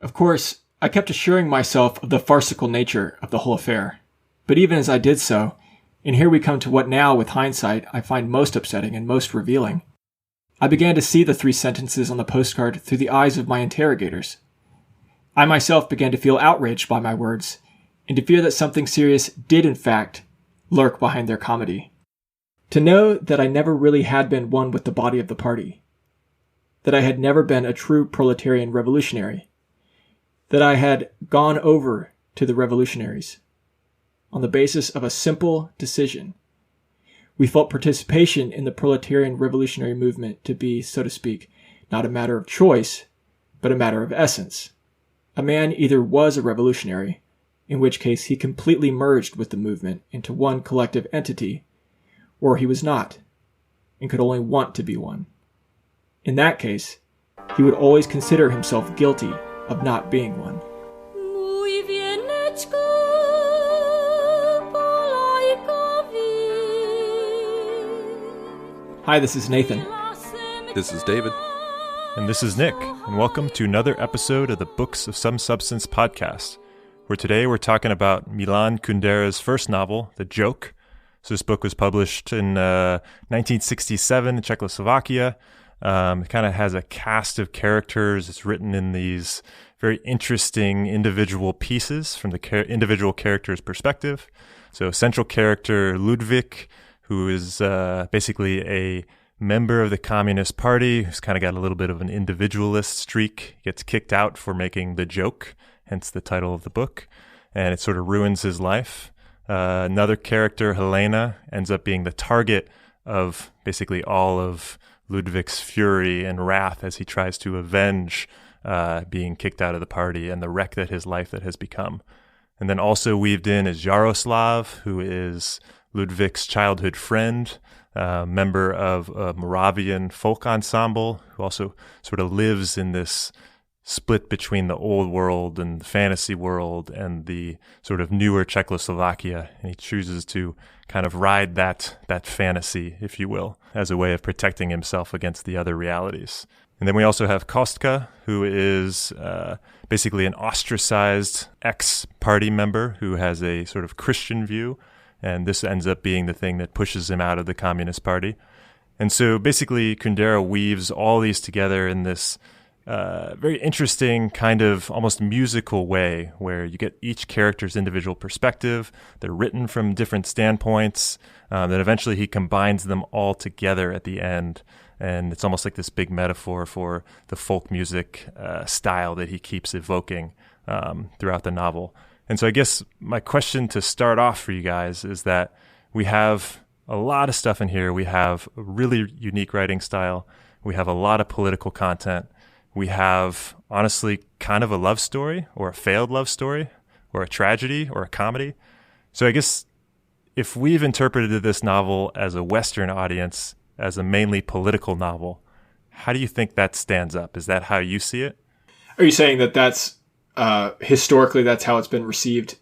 Of course, I kept assuring myself of the farcical nature of the whole affair. But even as I did so, and here we come to what now, with hindsight, I find most upsetting and most revealing, I began to see the 3 sentences on the postcard through the eyes of my interrogators. I myself began to feel outraged by my words, and to fear that something serious did in fact lurk behind their comedy. To know that I never really had been one with the body of the party, that I had never been a true proletarian revolutionary, that I had gone over to the revolutionaries on the basis of a simple decision. We felt participation in the proletarian revolutionary movement to be, so to speak, not a matter of choice, but a matter of essence. A man either was a revolutionary, in which case he completely merged with the movement into one collective entity, or he was not, and could only want to be one. In that case, he would always consider himself guilty of not being one. Hi, this is Nathan. This is David. And this is Nick, and welcome to another episode of the Books of Some Substance podcast, where today we're talking about Milan Kundera's first novel, The Joke. So this book was published in 1967 in Czechoslovakia. It kind of has a cast of characters. It's written in these very interesting individual pieces from the individual character's perspective. So central character Ludwig, who is basically a member of the Communist Party, who's kind of got a little bit of an individualist streak, gets kicked out for making the joke, hence the title of the book, and it sort of ruins his life. Another character, Helena, ends up being the target of basically all of Ludwig's fury and wrath as he tries to avenge being kicked out of the party and the wreck that his life that has become. And then also weaved in is Yaroslav, who is Ludwig's childhood friend, member of a Moravian folk ensemble, who also sort of lives in this split between the old world and the fantasy world and the sort of newer Czechoslovakia. And he chooses to kind of ride that fantasy, if you will, as a way of protecting himself against the other realities. And then we also have Kostka, who is basically an ostracized ex-party member who has a sort of Christian view. And this ends up being the thing that pushes him out of the Communist Party. And so basically Kundera weaves all these together in this very interesting kind of almost musical way where you get each character's individual perspective. They're written from different standpoints. Then eventually he combines them all together at the end. And it's almost like this big metaphor for the folk music style that he keeps evoking throughout the novel. And so I guess my question to start off for you guys is that we have a lot of stuff in here. We have a really unique writing style. We have a lot of political content. We have, honestly, kind of a love story or a failed love story or a tragedy or a comedy. So I guess if we've interpreted this novel as a Western audience, as a mainly political novel, how do you think that stands up? Is that how you see it? Are you saying that that's historically that's how it's been received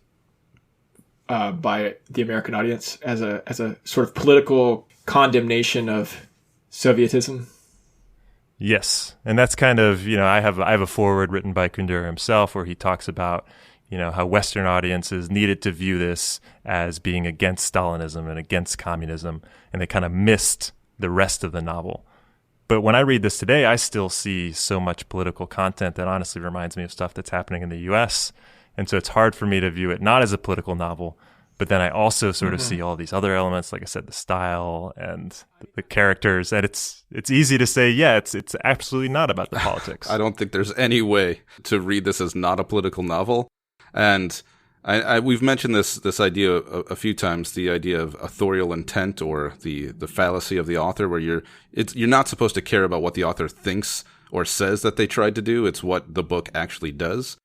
by the American audience as a sort of political condemnation of Sovietism? Yes, and that's kind of, I have a foreword written by Kundera himself where he talks about, how Western audiences needed to view this as being against Stalinism and against communism, and they kind of missed the rest of the novel. But when I read this today, I still see so much political content that honestly reminds me of stuff that's happening in the U.S. And so it's hard for me to view it not as a political novel, but then I also sort of see all these other elements, like I said, the style and the characters. And it's easy to say, yeah, it's absolutely not about the politics. I don't think there's any way to read this as not a political novel. And we've mentioned this idea a few times, the idea of authorial intent or the fallacy of the author, where you're not supposed to care about what the author thinks or says that they tried to do. It's what the book actually does.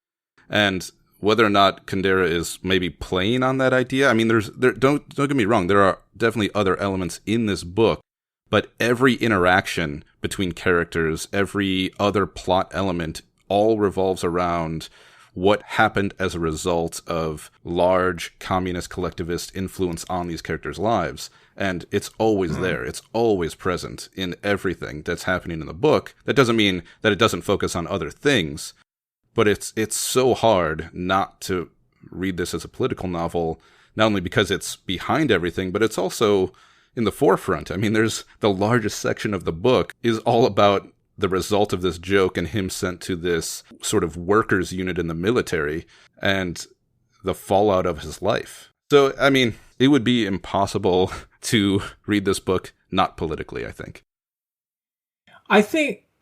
And whether or not Kundera is maybe playing on that idea, I mean, don't get me wrong, there are definitely other elements in this book, but every interaction between characters, every other plot element, all revolves around what happened as a result of large communist collectivist influence on these characters' lives. And it's always there. It's always present in everything that's happening in the book. That doesn't mean that it doesn't focus on other things, But it's so hard not to read this as a political novel, not only because it's behind everything, but it's also in the forefront. I mean, there's the largest section of the book is all about the result of this joke and him sent to this sort of workers unit in the military and the fallout of his life. So, I mean, it would be impossible to read this book not politically, I think.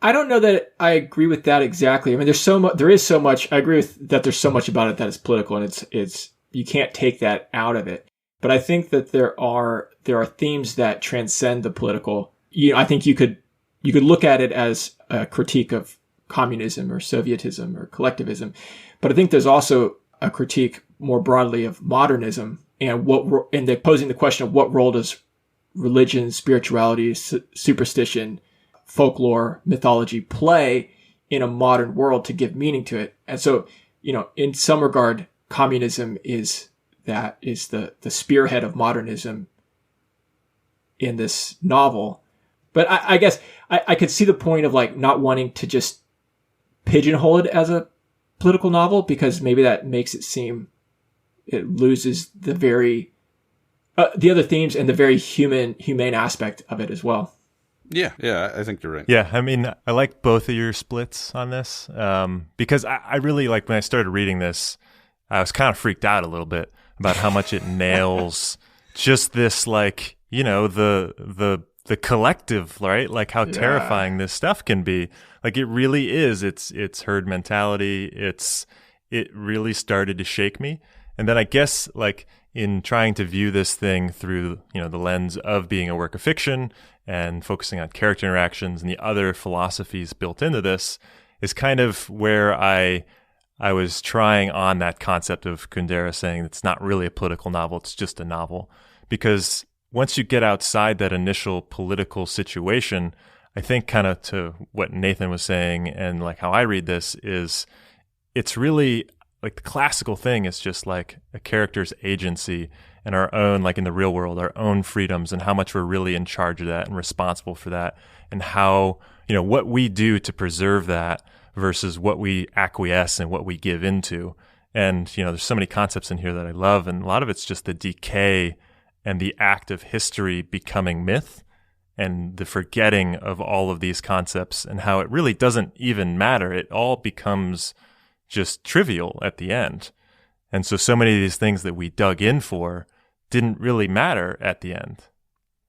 I don't know that I agree with that exactly. I mean, there is so much, I agree with that there's so much about it that is political, and it's, you can't take that out of it. But I think that there are themes that transcend the political. I think you could look at it as a critique of communism or Sovietism or collectivism. But I think there's also a critique more broadly of modernism and posing the question of what role does religion, spirituality, superstition, folklore, mythology play in a modern world to give meaning to it. And so, in some regard, communism is the spearhead of modernism in this novel. But I guess I could see the point of like not wanting to just pigeonhole it as a political novel, because maybe that makes it seem it loses the other themes and the very humane aspect of it as well. Yeah, I think you're right. Yeah, I mean, I like both of your splits on this because I really, like, when I started reading this, I was kind of freaked out a little bit about how much it nails just this, like, the collective, right? Like how terrifying this stuff can be. Like, it really is. It's herd mentality. It really started to shake me. And then I guess, like, in trying to view this thing through, the lens of being a work of fiction and focusing on character interactions and the other philosophies built into this, is kind of where I was trying on that concept of Kundera saying it's not really a political novel, it's just a novel. Because once you get outside that initial political situation, I think, kind of to what Nathan was saying and like how I read this, is it's really like the classical thing is just like a character's agency and our own, like in the real world, our own freedoms and how much we're really in charge of that and responsible for that, and how, what we do to preserve that versus what we acquiesce and what we give into. And, there's so many concepts in here that I love, and a lot of it's just the decay and the act of history becoming myth and the forgetting of all of these concepts and how it really doesn't even matter. It all becomes just trivial at the end. And so many of these things that we dug in for didn't really matter at the end.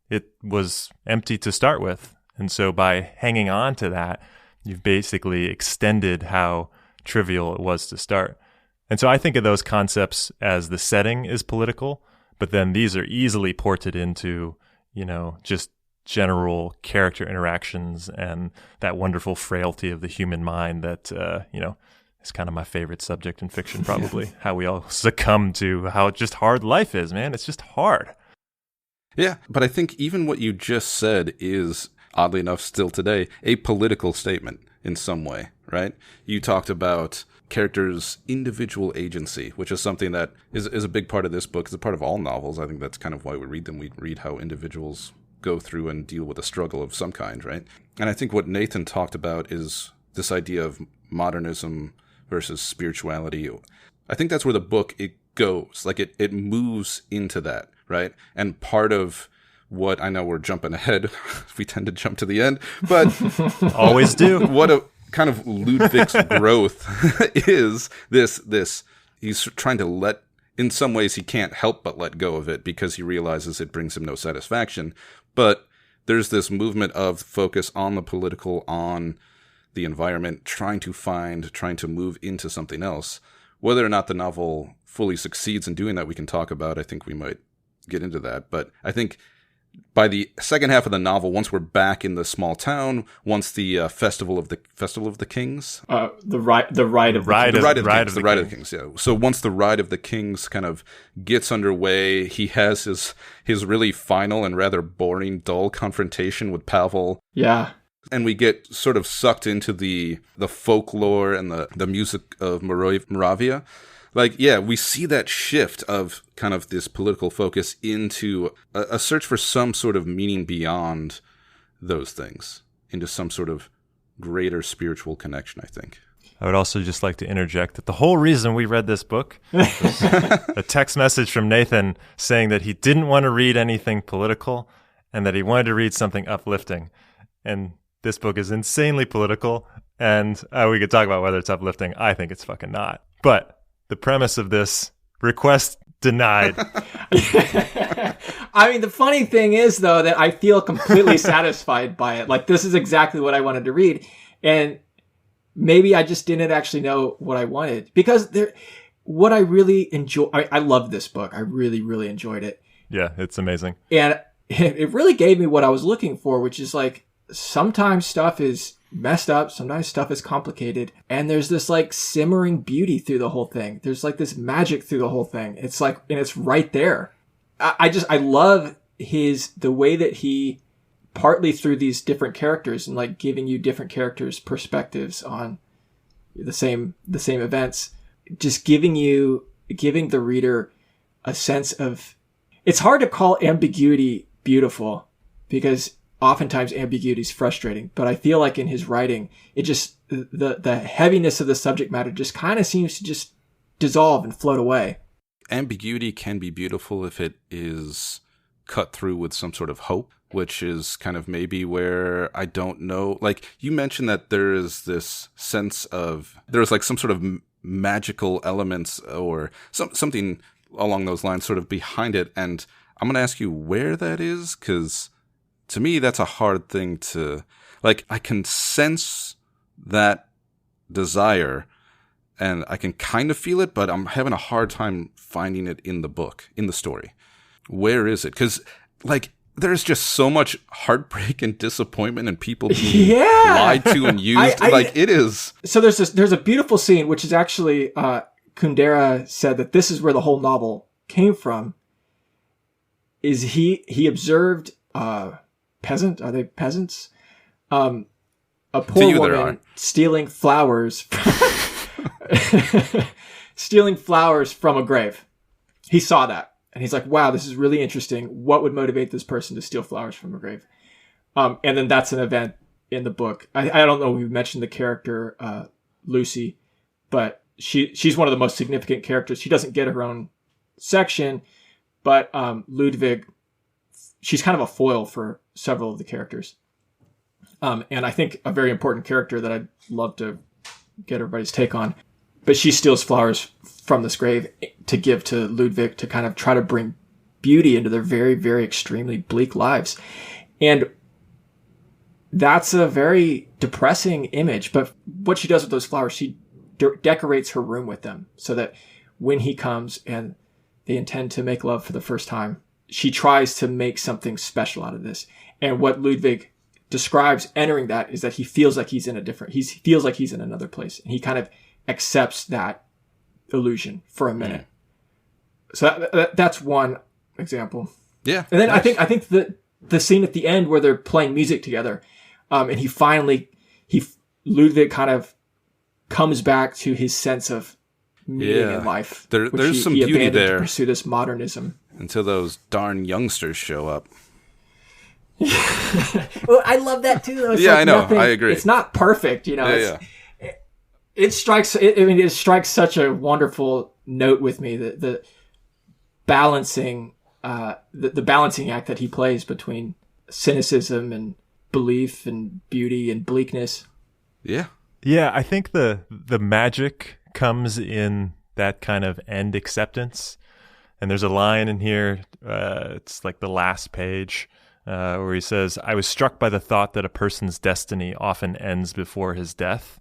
It was empty to start with. And so by hanging on to that, you've basically extended how trivial it was to start. And so I think of those concepts as the setting is political, but then these are easily ported into, just general character interactions and that wonderful frailty of the human mind that, it's kind of my favorite subject in fiction, probably. How we all succumb to how just hard life is, man. It's just hard. Yeah, but I think even what you just said is, oddly enough, still today, a political statement in some way, right? You talked about characters' individual agency, which is something that is a big part of this book. It's a part of all novels. I think that's kind of why we read them. We read how individuals go through and deal with a struggle of some kind, right? And I think what Nathan talked about is this idea of modernism versus spirituality. I think that's where the book, it goes. Like, it moves into that, right? And part of what, I know we're jumping ahead, we tend to jump to the end, but always do. What a kind of Ludwig's growth is this, he's trying to in some ways he can't help but let go of it because he realizes it brings him no satisfaction. But there's this movement of focus on the political, on the environment, trying to move into something else. Whether or not the novel fully succeeds in doing that, we can talk about. I think we might get into that. But I think by the second half of the novel, once we're back in the small town, once the Festival of the Kings, the Ride of the Kings. Yeah. So once the Ride of the Kings kind of gets underway, he has his really final and rather boring, dull confrontation with Pavel. Yeah. And we get sort of sucked into the folklore and the music of Moravia. Like, yeah, we see that shift of kind of this political focus into a search for some sort of meaning beyond those things, into some sort of greater spiritual connection, I think. I would also just like to interject that the whole reason we read this book was a text message from Nathan saying that he didn't want to read anything political and that he wanted to read something uplifting. And this book is insanely political, and we could talk about whether it's uplifting. I think it's fucking not. But the premise of this request denied. I mean, the funny thing is, though, that I feel completely satisfied by it. Like, this is exactly what I wanted to read. And maybe I just didn't actually know what I wanted. Because what I really enjoy, I love this book. I really, really enjoyed it. Yeah, it's amazing. And it really gave me what I was looking for, which is like, sometimes stuff is messed up, sometimes stuff is complicated, and there's this like simmering beauty through the whole thing. There's like this magic through the whole thing. It's like, and it's right there. I love the way that he, partly through these different characters and like giving you different characters' perspectives on the same events, just giving the reader a sense of, it's hard to call ambiguity beautiful because oftentimes ambiguity is frustrating, but I feel like in his writing, it just, the heaviness of the subject matter just kind of seems to just dissolve and float away. Ambiguity can be beautiful if it is cut through with some sort of hope, which is kind of maybe where I don't know. Like, you mentioned that there is this sense of, there's like some sort of magical elements or something along those lines sort of behind it. And I'm going to ask you where that is, because to me, that's a hard thing to, like, I can sense that desire and I can kind of feel it, but I'm having a hard time finding it in the book, in the story. Where is it? Because, like, there's just so much heartbreak and disappointment and people being lied to and used. It is. So there's a beautiful scene, which is actually, Kundera said that this is where the whole novel came from, is he observed, peasant? Are they peasants? A poor woman stealing flowers, stealing flowers from a grave. He saw that and he's like, wow, this is really interesting. What would motivate this person to steal flowers from a grave? And then that's an event in the book. I don't know if we mentioned the character, Lucy, but she's one of the most significant characters. She doesn't get her own section, but, Ludwig, she's kind of a foil for several of the characters. And I think a very important character that I'd love to get everybody's take on. But she steals flowers from this grave to give to Ludwig to kind of try to bring beauty into their very, very extremely bleak lives. And that's a very depressing image. But what she does with those flowers, she decorates her room with them so that when he comes and they intend to make love for the first time, she tries to make something special out of this. And what Ludwig describes entering that is that he feels like he feels like he's in another place. And he kind of accepts that illusion for a minute. So that's one example. Yeah. And then nice. I think the scene at the end where they're playing music together, and Ludwig kind of comes back to his sense of meaning in life. There's some beauty there. To pursue this modernism. Until those darn youngsters show up. Well, I love that too. Though. I know. I agree. It's not perfect, It strikes such a wonderful note with me. The balancing, the balancing act that he plays between cynicism and belief and beauty and bleakness. Yeah. Yeah, I think the magic comes in that kind of end acceptance. And there's a line in here, it's like the last page, where he says, "I was struck by the thought that a person's destiny often ends before his death."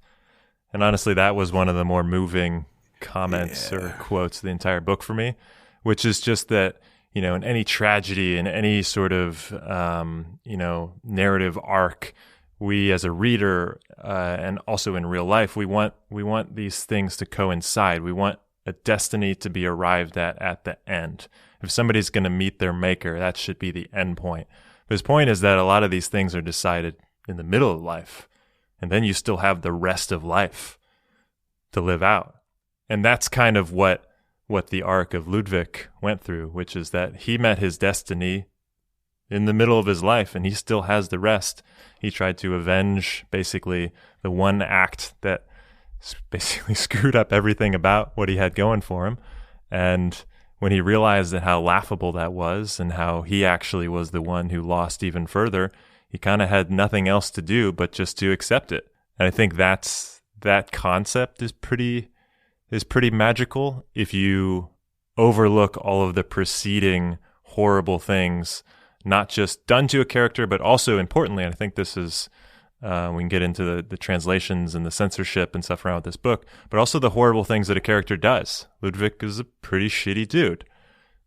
And honestly, that was one of the more moving comments or quotes of the entire book for me, which is just that, in any tragedy, in any sort of, narrative arc, we as a reader, and also in real life, we want these things to coincide. We want a destiny to be arrived at the end. If somebody's going to meet their maker, that should be the end point. But his point is that a lot of these things are decided in the middle of life. And then you still have the rest of life to live out. And that's kind of what the arc of Ludwig went through, which is that he met his destiny in the middle of his life and he still has the rest. He tried to avenge basically the one act that basically screwed up everything about what he had going for him. And when he realized that how laughable that was and how he actually was the one who lost even further, he kind of had nothing else to do but just to accept it. And I think that concept is pretty magical if you overlook all of the preceding horrible things, not just done to a character, but also importantly, and I think this is, we can get into the translations and the censorship and stuff around with this book, but also the horrible things that a character does. Ludwig is a pretty shitty dude.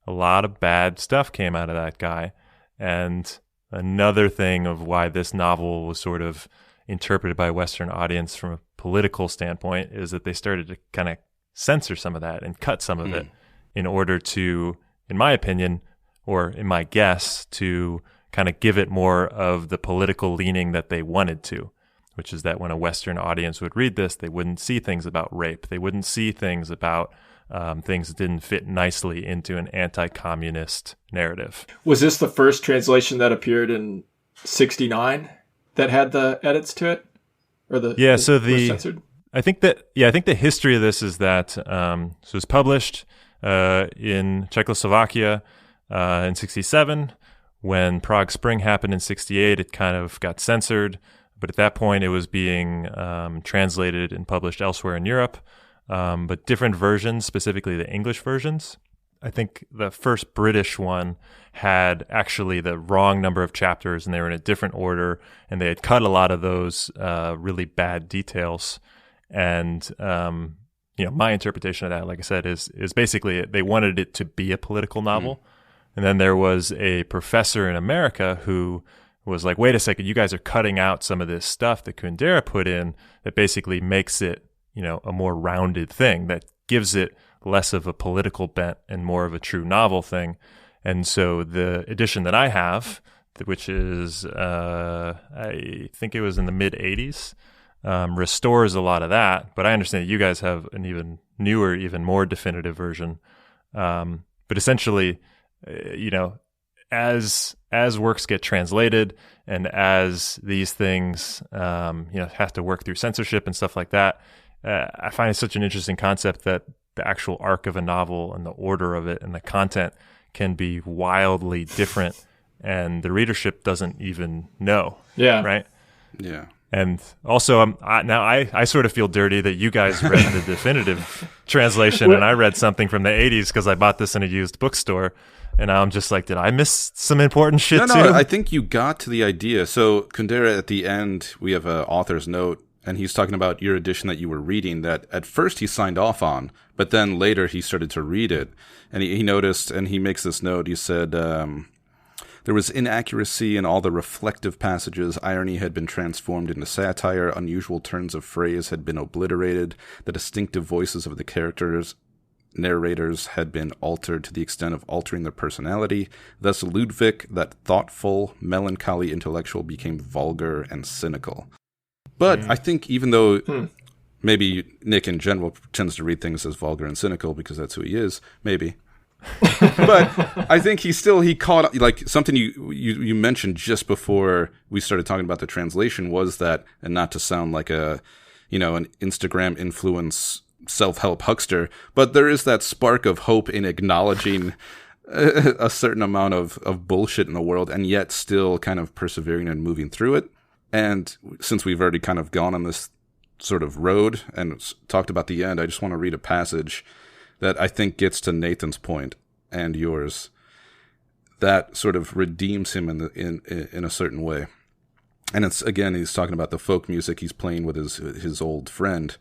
A lot of bad stuff came out of that guy. And another thing of why this novel was sort of interpreted by a Western audience from a political standpoint is that they started to kind of censor some of that and cut some of it in order to, in my opinion, or in my guess, to kind of give it more of the political leaning that they wanted to, which is that when a Western audience would read this, they wouldn't see things about rape. They wouldn't see things about things that didn't fit nicely into an anti-communist narrative. Was this the first translation that appeared in 1969 that had the edits to it? Or was censored? I think the history of this is that so it was published in Czechoslovakia in 1967. When Prague Spring happened in 1968, it kind of got censored, but at that point it was being translated and published elsewhere in Europe, but different versions, specifically the English versions. I think the first British one had actually the wrong number of chapters, and they were in a different order, and they had cut a lot of those really bad details. And my interpretation of that, like I said, is basically they wanted it to be a political novel. And then there was a professor in America who was like, wait a second, you guys are cutting out some of this stuff that Kundera put in that basically makes it, a more rounded thing, that gives it less of a political bent and more of a true novel thing. And so the edition that I have, which is, I think it was in the mid-'80s, restores a lot of that. But I understand that you guys have an even newer, even more definitive version. But essentially, as works get translated and as these things, have to work through censorship and stuff like that, I find it such an interesting concept that the actual arc of a novel and the order of it and the content can be wildly different, and the readership doesn't even know. Yeah. Right? Yeah. And also, I sort of feel dirty that you guys read the definitive translation and I read something from the 80s because I bought this in a used bookstore. And now I'm just like, did I miss some important shit too? No, I think you got to the idea. So Kundera, at the end, we have an author's note, and he's talking about your edition that you were reading that at first he signed off on, but then later he started to read it. And he noticed, and he makes this note, he said, there was inaccuracy in all the reflective passages. Irony had been transformed into satire. Unusual turns of phrase had been obliterated. The distinctive voices of the narrators had been altered to the extent of altering their personality. Thus Ludwig, that thoughtful, melancholy intellectual, became vulgar and cynical. But I think even though maybe Nick in general tends to read things as vulgar and cynical because that's who he is, maybe. But I think he caught, like, something you mentioned just before we started talking about the translation was that, and not to sound like an Instagram influence self-help huckster, but there is that spark of hope in acknowledging a certain amount of bullshit in the world and yet still kind of persevering and moving through it. And since we've already kind of gone on this sort of road and talked about the end, I just want to read a passage that I think gets to Nathan's point and yours, that sort of redeems him in a certain way. And it's, again, he's talking about the folk music he's playing with his old friend.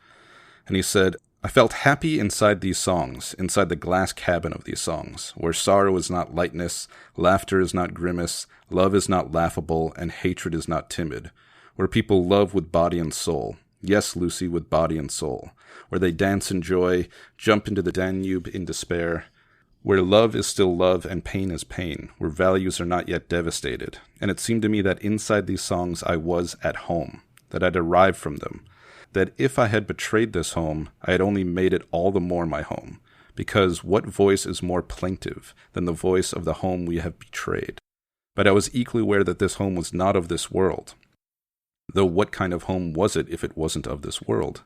And he said, I felt happy inside these songs, inside the glass cabin of these songs, where sorrow is not lightness, laughter is not grimace, love is not laughable, and hatred is not timid, where people love with body and soul. Yes, Lucy, with body and soul, where they dance in joy, jump into the Danube in despair, where love is still love and pain is pain, where values are not yet devastated. And it seemed to me that inside these songs I was at home, that I'd arrived from them, that if I had betrayed this home, I had only made it all the more my home, because what voice is more plaintive than the voice of the home we have betrayed? But I was equally aware that this home was not of this world. Though what kind of home was it if it wasn't of this world?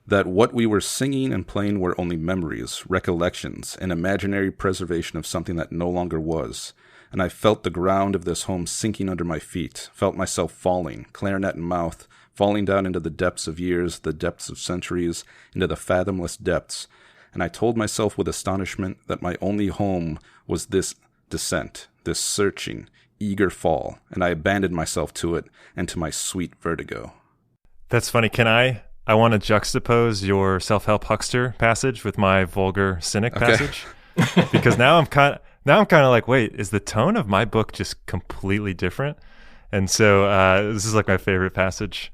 that what we were singing and playing were only memories, recollections, an imaginary preservation of something that no longer was. And I felt the ground of this home sinking under my feet, felt myself falling, clarinet in mouth, falling down into the depths of years, the depths of centuries, into the fathomless depths. And I told myself with astonishment that my only home was this descent, this searching, eager fall, and I abandoned myself to it and to my sweet vertigo. That's funny. I want to juxtapose your self-help huckster passage with my vulgar cynic passage, because now I'm kind of like, wait, is the tone of my book just completely different? And so this is like my favorite passage.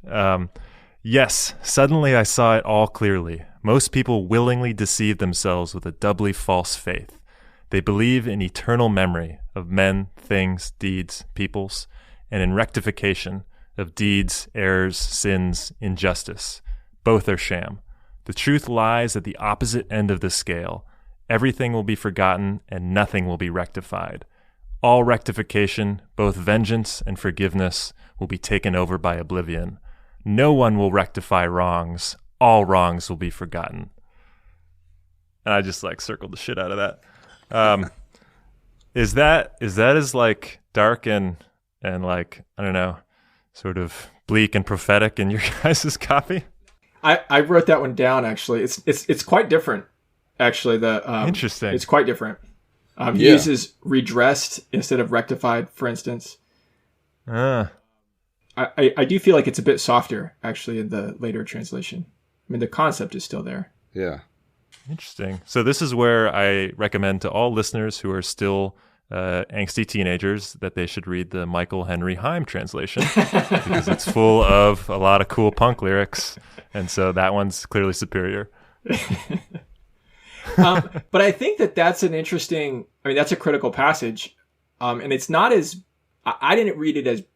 Yes, suddenly I saw it all clearly. Most people willingly deceive themselves with a doubly false faith. They believe in eternal memory of men, things, deeds, peoples, and in rectification of deeds, errors, sins, injustice. Both are sham. The truth lies at the opposite end of the scale. Everything will be forgotten and nothing will be rectified. All rectification, both vengeance and forgiveness, will be taken over by oblivion. No one will rectify wrongs. All wrongs will be forgotten. And I just like circled the shit out of that. Is that as like dark and like, I don't know, sort of bleak and prophetic in your guys' copy? I wrote that one down, actually. It's quite different, actually. Interesting. It's quite different. He uses redressed instead of rectified, for instance. I do feel like it's a bit softer, actually, in the later translation. I mean, the concept is still there. Yeah. Interesting. So this is where I recommend to all listeners who are still angsty teenagers that they should read the Michael Henry Heim translation because it's full of a lot of cool punk lyrics, and so that one's clearly superior. But I think that's an interesting. I mean, that's a critical passage, and it's not as. I didn't read it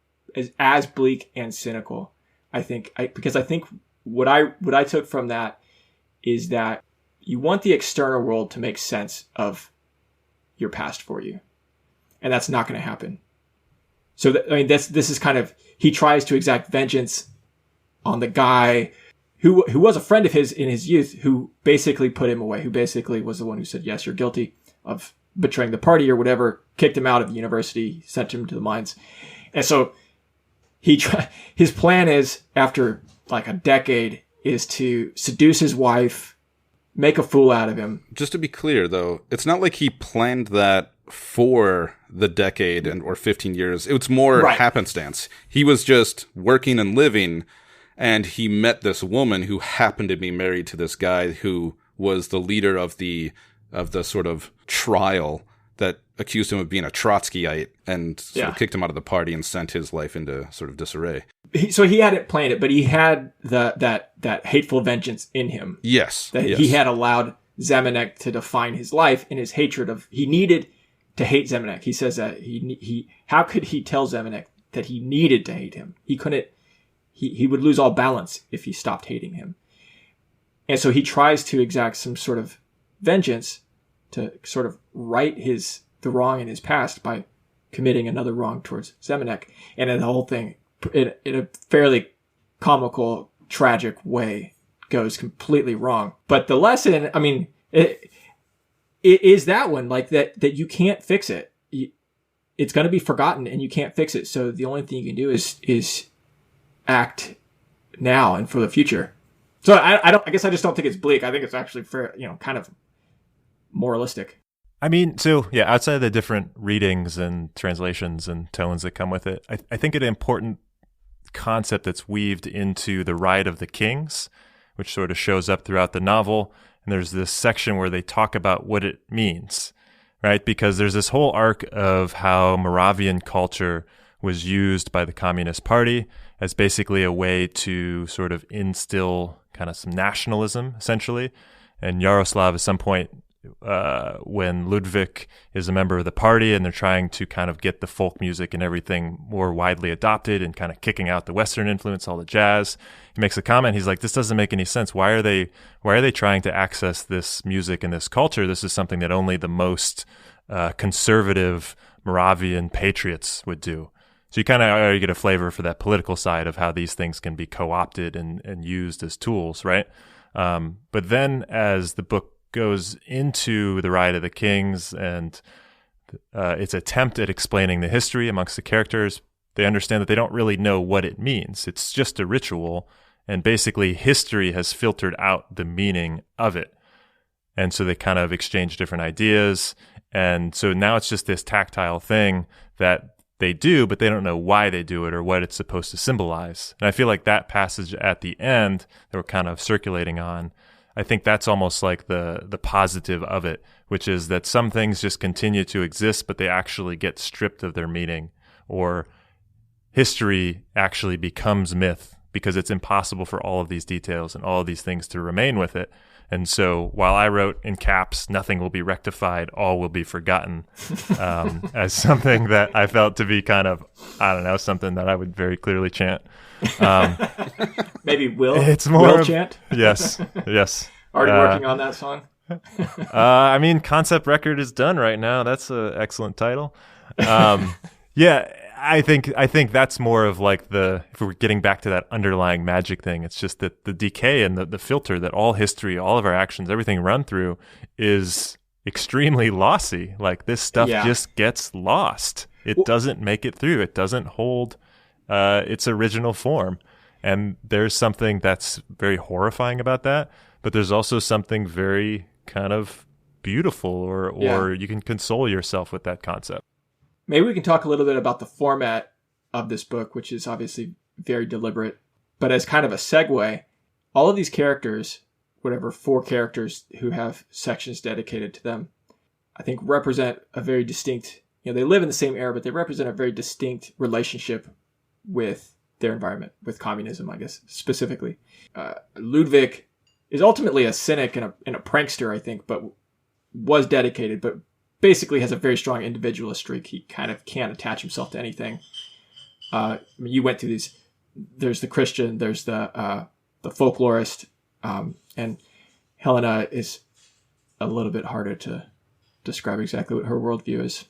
as bleak and cynical. Because I think what I took from that is that you want the external world to make sense of your past for you. And that's not going to happen. So, this is kind of, he tries to exact vengeance on the guy who was a friend of his in his youth, who basically put him away, who basically was the one who said, yes, you're guilty of betraying the party or whatever, kicked him out of the university, sent him to the mines. And so his plan is, after like a decade, is to seduce his wife, make a fool out of him. Just to be clear, though, it's not like he planned that for the decade or 15 years. It's more happenstance. He was just working and living, and he met this woman who happened to be married to this guy who was the leader of the sort of trial that accused him of being a Trotskyite and sort of kicked him out of the party and sent his life into sort of disarray. So he hadn't planned it, but he had that hateful vengeance in him. Yes. He had allowed Zemanek to define his life in his hatred of. He needed to hate Zemanek. He says that how could he tell Zemanek that he needed to hate him? He couldn't. He would lose all balance if he stopped hating him. And so he tries to exact some sort of vengeance to sort of right the wrong in his past by committing another wrong towards Zemanek. And then the whole thing, in a fairly comical, tragic way, goes completely wrong. But the lesson, I mean, it is that one, like that you can't fix it. It's going to be forgotten and you can't fix it. So the only thing you can do is act now and for the future. So I guess I just don't think it's bleak. I think it's actually fair, kind of moralistic. I mean, so yeah, outside of the different readings and translations and tones that come with it, I think an important concept that's weaved into the Ride of the Kings, which sort of shows up throughout the novel. And there's this section where they talk about what it means, right? Because there's this whole arc of how Moravian culture was used by the Communist Party as basically a way to sort of instill kind of some nationalism, essentially. And Yaroslav, at some point, when Ludwig is a member of the party and they're trying to kind of get the folk music and everything more widely adopted and kind of kicking out the Western influence, all the jazz, he makes a comment. He's like, this doesn't make any sense. Why are they trying to access this music and this culture? This is something that only the most conservative Moravian patriots would do. So you kind of already get a flavor for that political side of how these things can be co-opted and used as tools, right? But then as the book goes into the Riot of the Kings and its attempt at explaining the history amongst the characters, they understand that they don't really know what it means. It's just a ritual, and basically history has filtered out the meaning of it. And so they kind of exchange different ideas. And so now it's just this tactile thing that they do, but they don't know why they do it or what it's supposed to symbolize. And I feel like that passage at the end that we're kind of circulating on, I think that's almost like the positive of it, which is that some things just continue to exist, but they actually get stripped of their meaning, or history actually becomes myth because it's impossible for all of these details and all of these things to remain with it. And so while I wrote in caps, nothing will be rectified, all will be forgotten, as something that I felt to be kind of, I don't know, something that I would very clearly chant. Maybe it's more will chant? Yes. Already working on that song? I mean, concept record is done right now. That's an excellent title. Yeah, I think that's more of like if we're getting back to that underlying magic thing, it's just that the decay and the filter that all history, all of our actions, everything run through is extremely lossy. Like this stuff just gets lost. It doesn't make it through. It doesn't hold its original form. And there's something that's very horrifying about that, but there's also something very kind of beautiful or you can console yourself with that concept. Maybe we can talk a little bit about the format of this book, which is obviously very deliberate. But as kind of a segue, all of these characters, whatever 4 characters who have sections dedicated to them, I think represent a very distinct, they live in the same era, but they represent a very distinct relationship with their environment, with communism, I guess, specifically. Ludwig is ultimately a cynic and a prankster, I think, but was dedicated, but basically has a very strong individualist streak. He kind of can't attach himself to anything. You went through these. There's the Christian, there's the folklorist, and Helena is a little bit harder to describe exactly what her worldview is.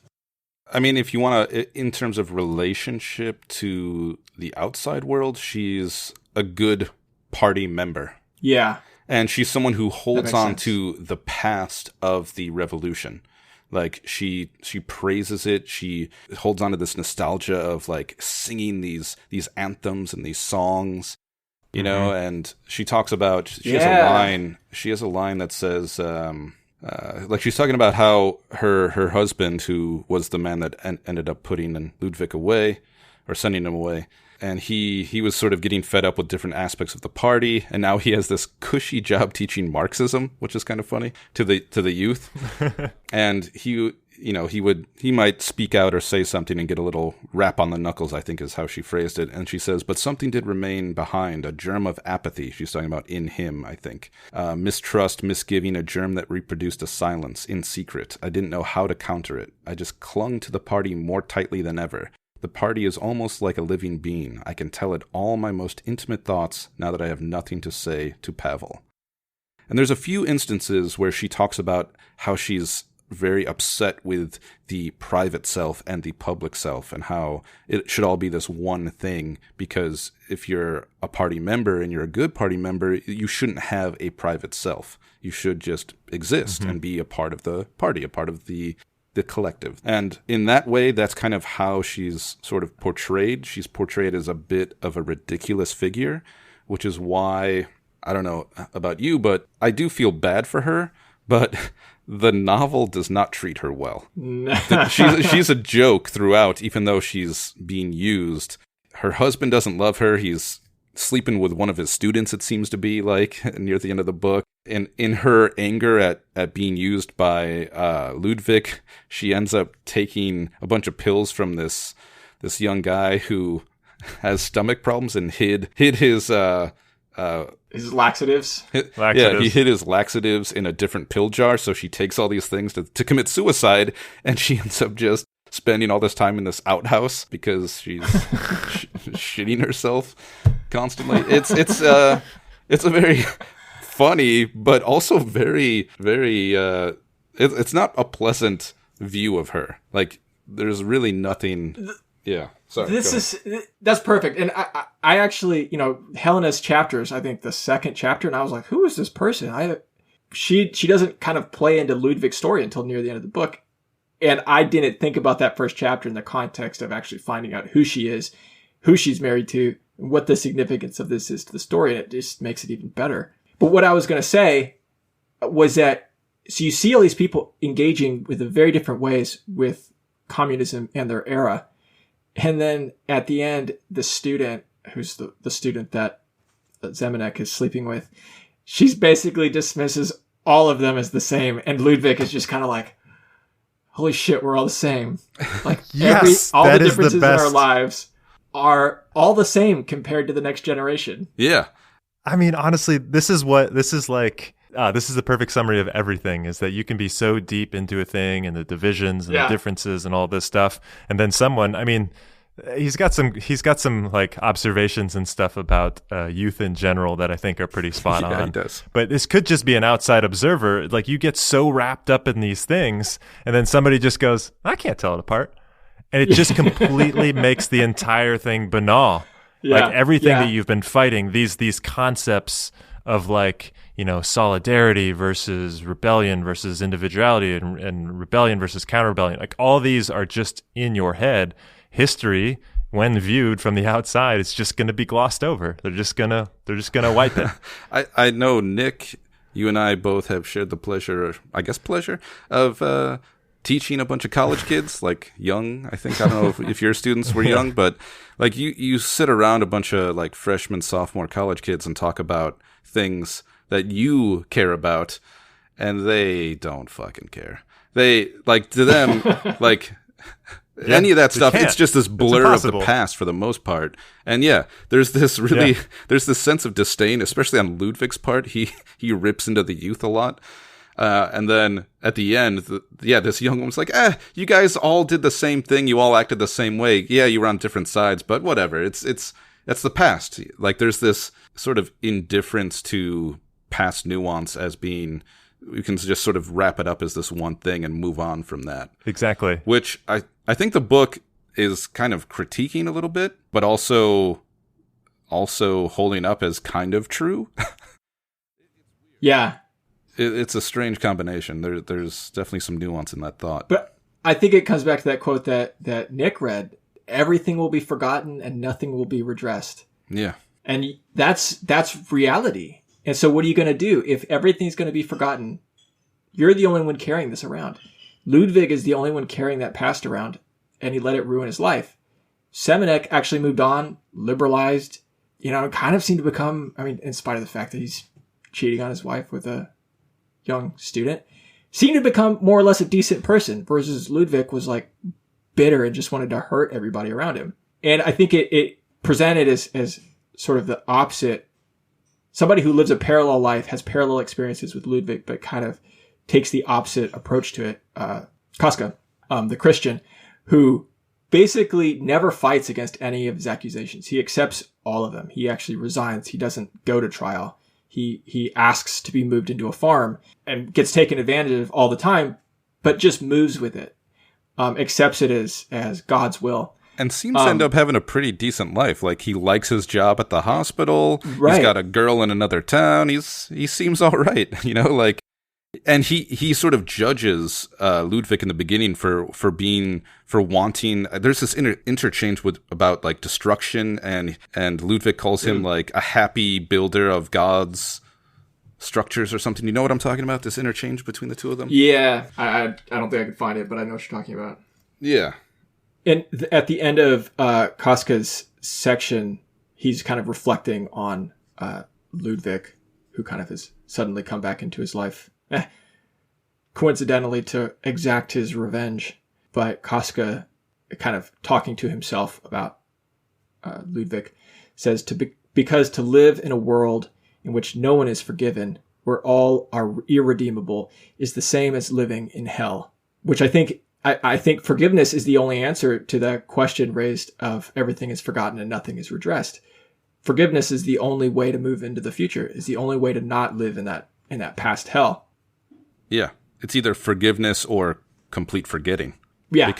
I mean, if you want to, in terms of relationship to the outside world, she's a good party member. Yeah. And she's someone who holds on to the past of the revolution. Like she praises it. She holds on to this nostalgia of like singing these anthems and these songs, you know. And she talks about she has a line that says like she's talking about how her husband, who was the man that ended up putting Ludwig away or sending him away, and he was sort of getting fed up with different aspects of the party, and now he has this cushy job teaching Marxism, which is kind of funny to the youth. And he might speak out or say something and get a little rap on the knuckles, I think is how she phrased it. And she says, but something did remain behind, a germ of apathy. She's talking about in him, I think. Mistrust, misgiving, a germ that reproduced a silence in secret. I didn't know how to counter it. I just clung to the party more tightly than ever. The party is almost like a living being. I can tell it all my most intimate thoughts now that I have nothing to say to Pavel. And there's a few instances where she talks about how she's very upset with the private self and the public self and how it should all be this one thing, because if you're a party member and you're a good party member, you shouldn't have a private self. You should just exist and be a part of the party, a part of the collective. And in that way, that's kind of how she's sort of portrayed. She's portrayed as a bit of a ridiculous figure, which is why, I don't know about you, but I do feel bad for her, but the novel does not treat her well. She's a joke throughout, even though she's being used. Her husband doesn't love her. He's sleeping with one of his students, it seems to be, like, near the end of the book. And in her anger at being used by Ludwig, she ends up taking a bunch of pills from this young guy who has stomach problems and hid his laxatives. Yeah, he hid his laxatives in a different pill jar. So she takes all these things to commit suicide, and she ends up just spending all this time in this outhouse because she's shitting herself constantly. It's a very funny, but also very, very, it's not a pleasant view of her. Like, there's really nothing. Yeah. Sorry. That's perfect. And I actually, Helena's chapters, I think the second chapter, and I was like, who is this person? She doesn't kind of play into Ludwig's story until near the end of the book. And I didn't think about that first chapter in the context of actually finding out who she is, who she's married to, and what the significance of this is to the story. And it just makes it even better. But what I was going to say was that, so you see all these people engaging with in very different ways with communism and their era. And then at the end, the student, who's the student that Zemanek is sleeping with, she's basically dismisses all of them as the same. And Ludwig is just kind of like, holy shit, we're all the same. Like yes, all the differences in our lives are all the same compared to the next generation. Yeah. I mean, honestly, this is the perfect summary of everything, is that you can be so deep into a thing and the divisions and the differences and all this stuff. And then someone, I mean, he's got some like observations and stuff about youth in general that I think are pretty spot on. Yeah, he does. But this could just be an outside observer. Like, you get so wrapped up in these things, and then somebody just goes, I can't tell it apart. And it just completely makes the entire thing banal. Like everything that you've been fighting, these concepts of like, solidarity versus rebellion versus individuality and rebellion versus counter-rebellion. Like, all these are just in your head. History, when viewed from the outside, it's just going to be glossed over. They're just gonna wipe it. I know, Nick, you and I both have shared the pleasure of teaching a bunch of college kids, like young. I think, I don't know if your students were young, but like you sit around a bunch of like freshman, sophomore college kids and talk about things that you care about, and they don't fucking care. They, like, to them, like, any of that stuff, it's just this blur of the past for the most part. And there's this there's this sense of disdain, especially on Ludwig's part. He rips into the youth a lot. And then at the end, this young woman's like, you guys all did the same thing. You all acted the same way. Yeah, you were on different sides, but whatever. That's the past. Like, there's this sort of indifference to past nuance as being, you can just sort of wrap it up as this one thing and move on from that. Exactly. Which I think the book is kind of critiquing a little bit, but also holding up as kind of true. Yeah. It's a strange combination. There's definitely some nuance in that thought. But I think it comes back to that quote that Nick read. Everything will be forgotten and nothing will be redressed. Yeah. And that's reality. And so what are you going to do? If everything's going to be forgotten, you're the only one carrying this around. Ludwig is the only one carrying that past around, and he let it ruin his life. Zemanek actually moved on, liberalized, kind of seemed to become, I mean, in spite of the fact that he's cheating on his wife with a young student, seemed to become more or less a decent person, versus Ludwig was like bitter and just wanted to hurt everybody around him. And I think it presented as sort of the opposite. Somebody who lives a parallel life, has parallel experiences with Ludwig, but kind of takes the opposite approach to it. Koska, the Christian, who basically never fights against any of his accusations. He accepts all of them. He actually resigns. He doesn't go to trial. He asks to be moved into a farm and gets taken advantage of all the time, but just moves with it, accepts it as God's will. And seems to end up having a pretty decent life. Like, he likes his job at the hospital. Right. He's got a girl in another town. He seems all right, like, and he sort of judges Ludwig in the beginning for wanting. There's this interchange about like destruction, and Ludwig calls him like a happy builder of God's structures or something. You know what I'm talking about? This interchange between the two of them. Yeah, I don't think I can find it, but I know what you're talking about. Yeah. And at the end of Koska's section, he's kind of reflecting on Ludwig, who kind of has suddenly come back into his life, coincidentally to exact his revenge. But Koska, kind of talking to himself about Ludwig, says because to live in a world in which no one is forgiven, where all are irredeemable, is the same as living in hell. Which I think forgiveness is the only answer to the question raised of everything is forgotten and nothing is redressed. Forgiveness is the only way to move into the future, is the only way to not live in that past hell. Yeah. It's either forgiveness or complete forgetting. Yeah.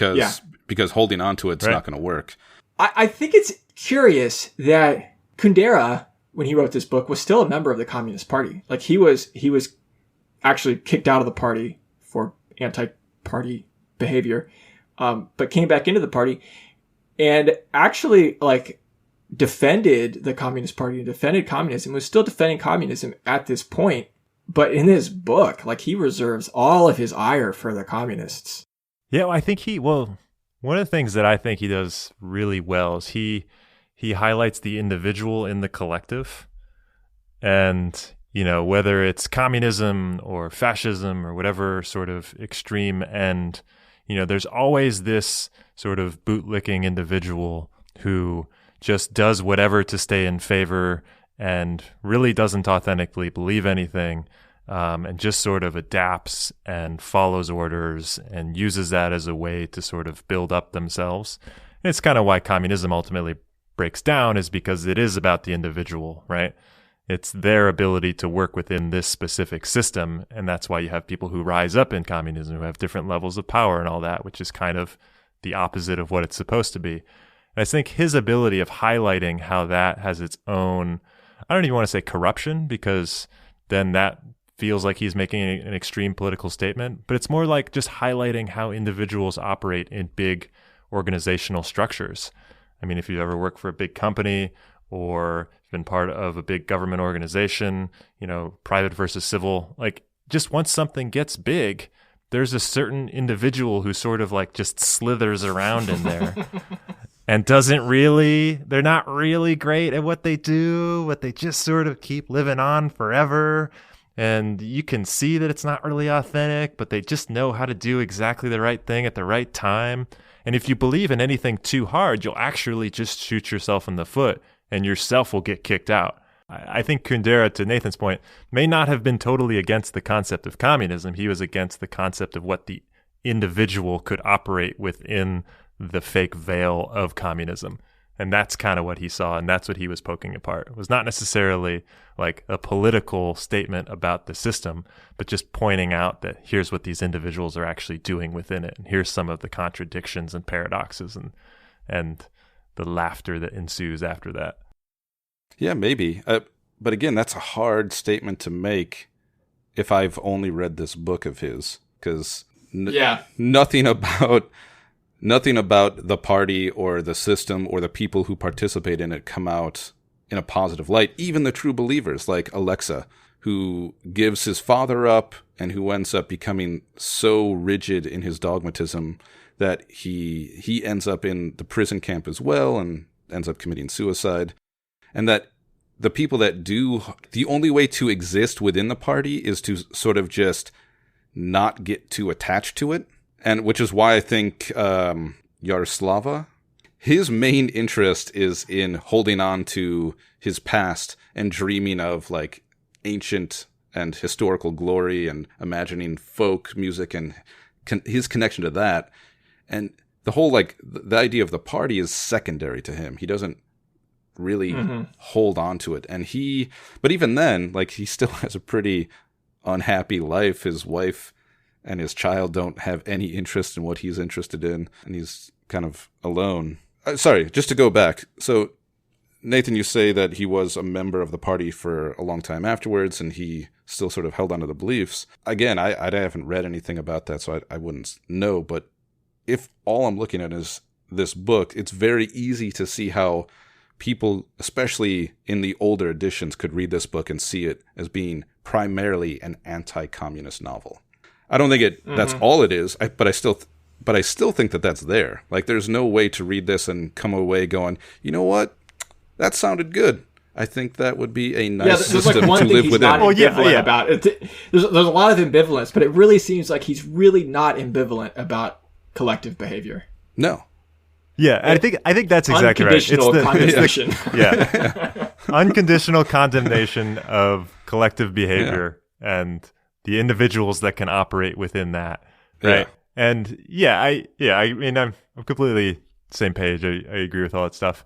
Because holding on to it's not going to work. I think it's curious that Kundera, when he wrote this book, was still a member of the Communist Party. Like he was actually kicked out of the party for anti-party behavior, but came back into the party and actually like defended the Communist Party and defended communism, was still defending communism at this point. But in his book, like he reserves all of his ire for the communists. Yeah, well, I think one of the things that I think he does really well is he highlights the individual in the collective. And, whether it's communism or fascism or whatever sort of extreme end, there's always this sort of bootlicking individual who just does whatever to stay in favor and really doesn't authentically believe anything, and just sort of adapts and follows orders and uses that as a way to sort of build up themselves. And it's kind of why communism ultimately breaks down, is because it is about the individual, right? It's their ability to work within this specific system, and that's why you have people who rise up in communism who have different levels of power and all that, which is kind of the opposite of what it's supposed to be. And I think his ability of highlighting how that has its own, I don't even want to say corruption, because then that feels like he's making an extreme political statement, but it's more like just highlighting how individuals operate in big organizational structures. I mean, if you've ever worked for a big company or been part of a big government organization, private versus civil, like just once something gets big, there's a certain individual who sort of like just slithers around in there and they're not really great at what they do, but they just sort of keep living on forever. And you can see that it's not really authentic, but they just know how to do exactly the right thing at the right time. And if you believe in anything too hard, you'll actually just shoot yourself in the foot and yourself will get kicked out. I think Kundera, to Nathan's point, may not have been totally against the concept of communism. He was against the concept of what the individual could operate within the fake veil of communism. And that's kind of what he saw, and that's what he was poking apart. It was not necessarily like a political statement about the system, but just pointing out that here's what these individuals are actually doing within it, and here's some of the contradictions and paradoxes and the laughter that ensues after that. Yeah, maybe. But again, that's a hard statement to make if I've only read this book of his, because nothing about the party or the system or the people who participate in it come out in a positive light. Even the true believers like Alexa, who gives his father up and who ends up becoming so rigid in his dogmatism that he ends up in the prison camp as well and ends up committing suicide. And that the people that do, the only way to exist within the party is to sort of just not get too attached to it. And which is why I think Yaroslava, his main interest is in holding on to his past and dreaming of like ancient and historical glory and imagining folk music and his connection to that. And the whole like the idea of the party is secondary to him. He doesn't really hold on to it. And but even then, like he still has a pretty unhappy life. His wife and his child don't have any interest in what he's interested in, and he's kind of alone. Sorry, just to go back. So, Nathan, you say that he was a member of the party for a long time afterwards, and he still sort of held on to the beliefs. Again, I haven't read anything about that, so I wouldn't know. But if all I'm looking at is this book, it's very easy to see how people, especially in the older editions, could read this book and see it as being primarily an anti-communist novel. I don't think that's all it is, but I still think that that's there. Like, there's no way to read this and come away going, you know what? That sounded good. I think that would be a nice system like to live within. About it. There's a lot of ambivalence, but it really seems like he's really not ambivalent about collective behavior. No. Yeah, I think that's exactly right. It's condemnation. Unconditional condemnation of collective behavior and the individuals that can operate within that, right? Yeah. And I mean, I'm completely same page. I agree with all that stuff.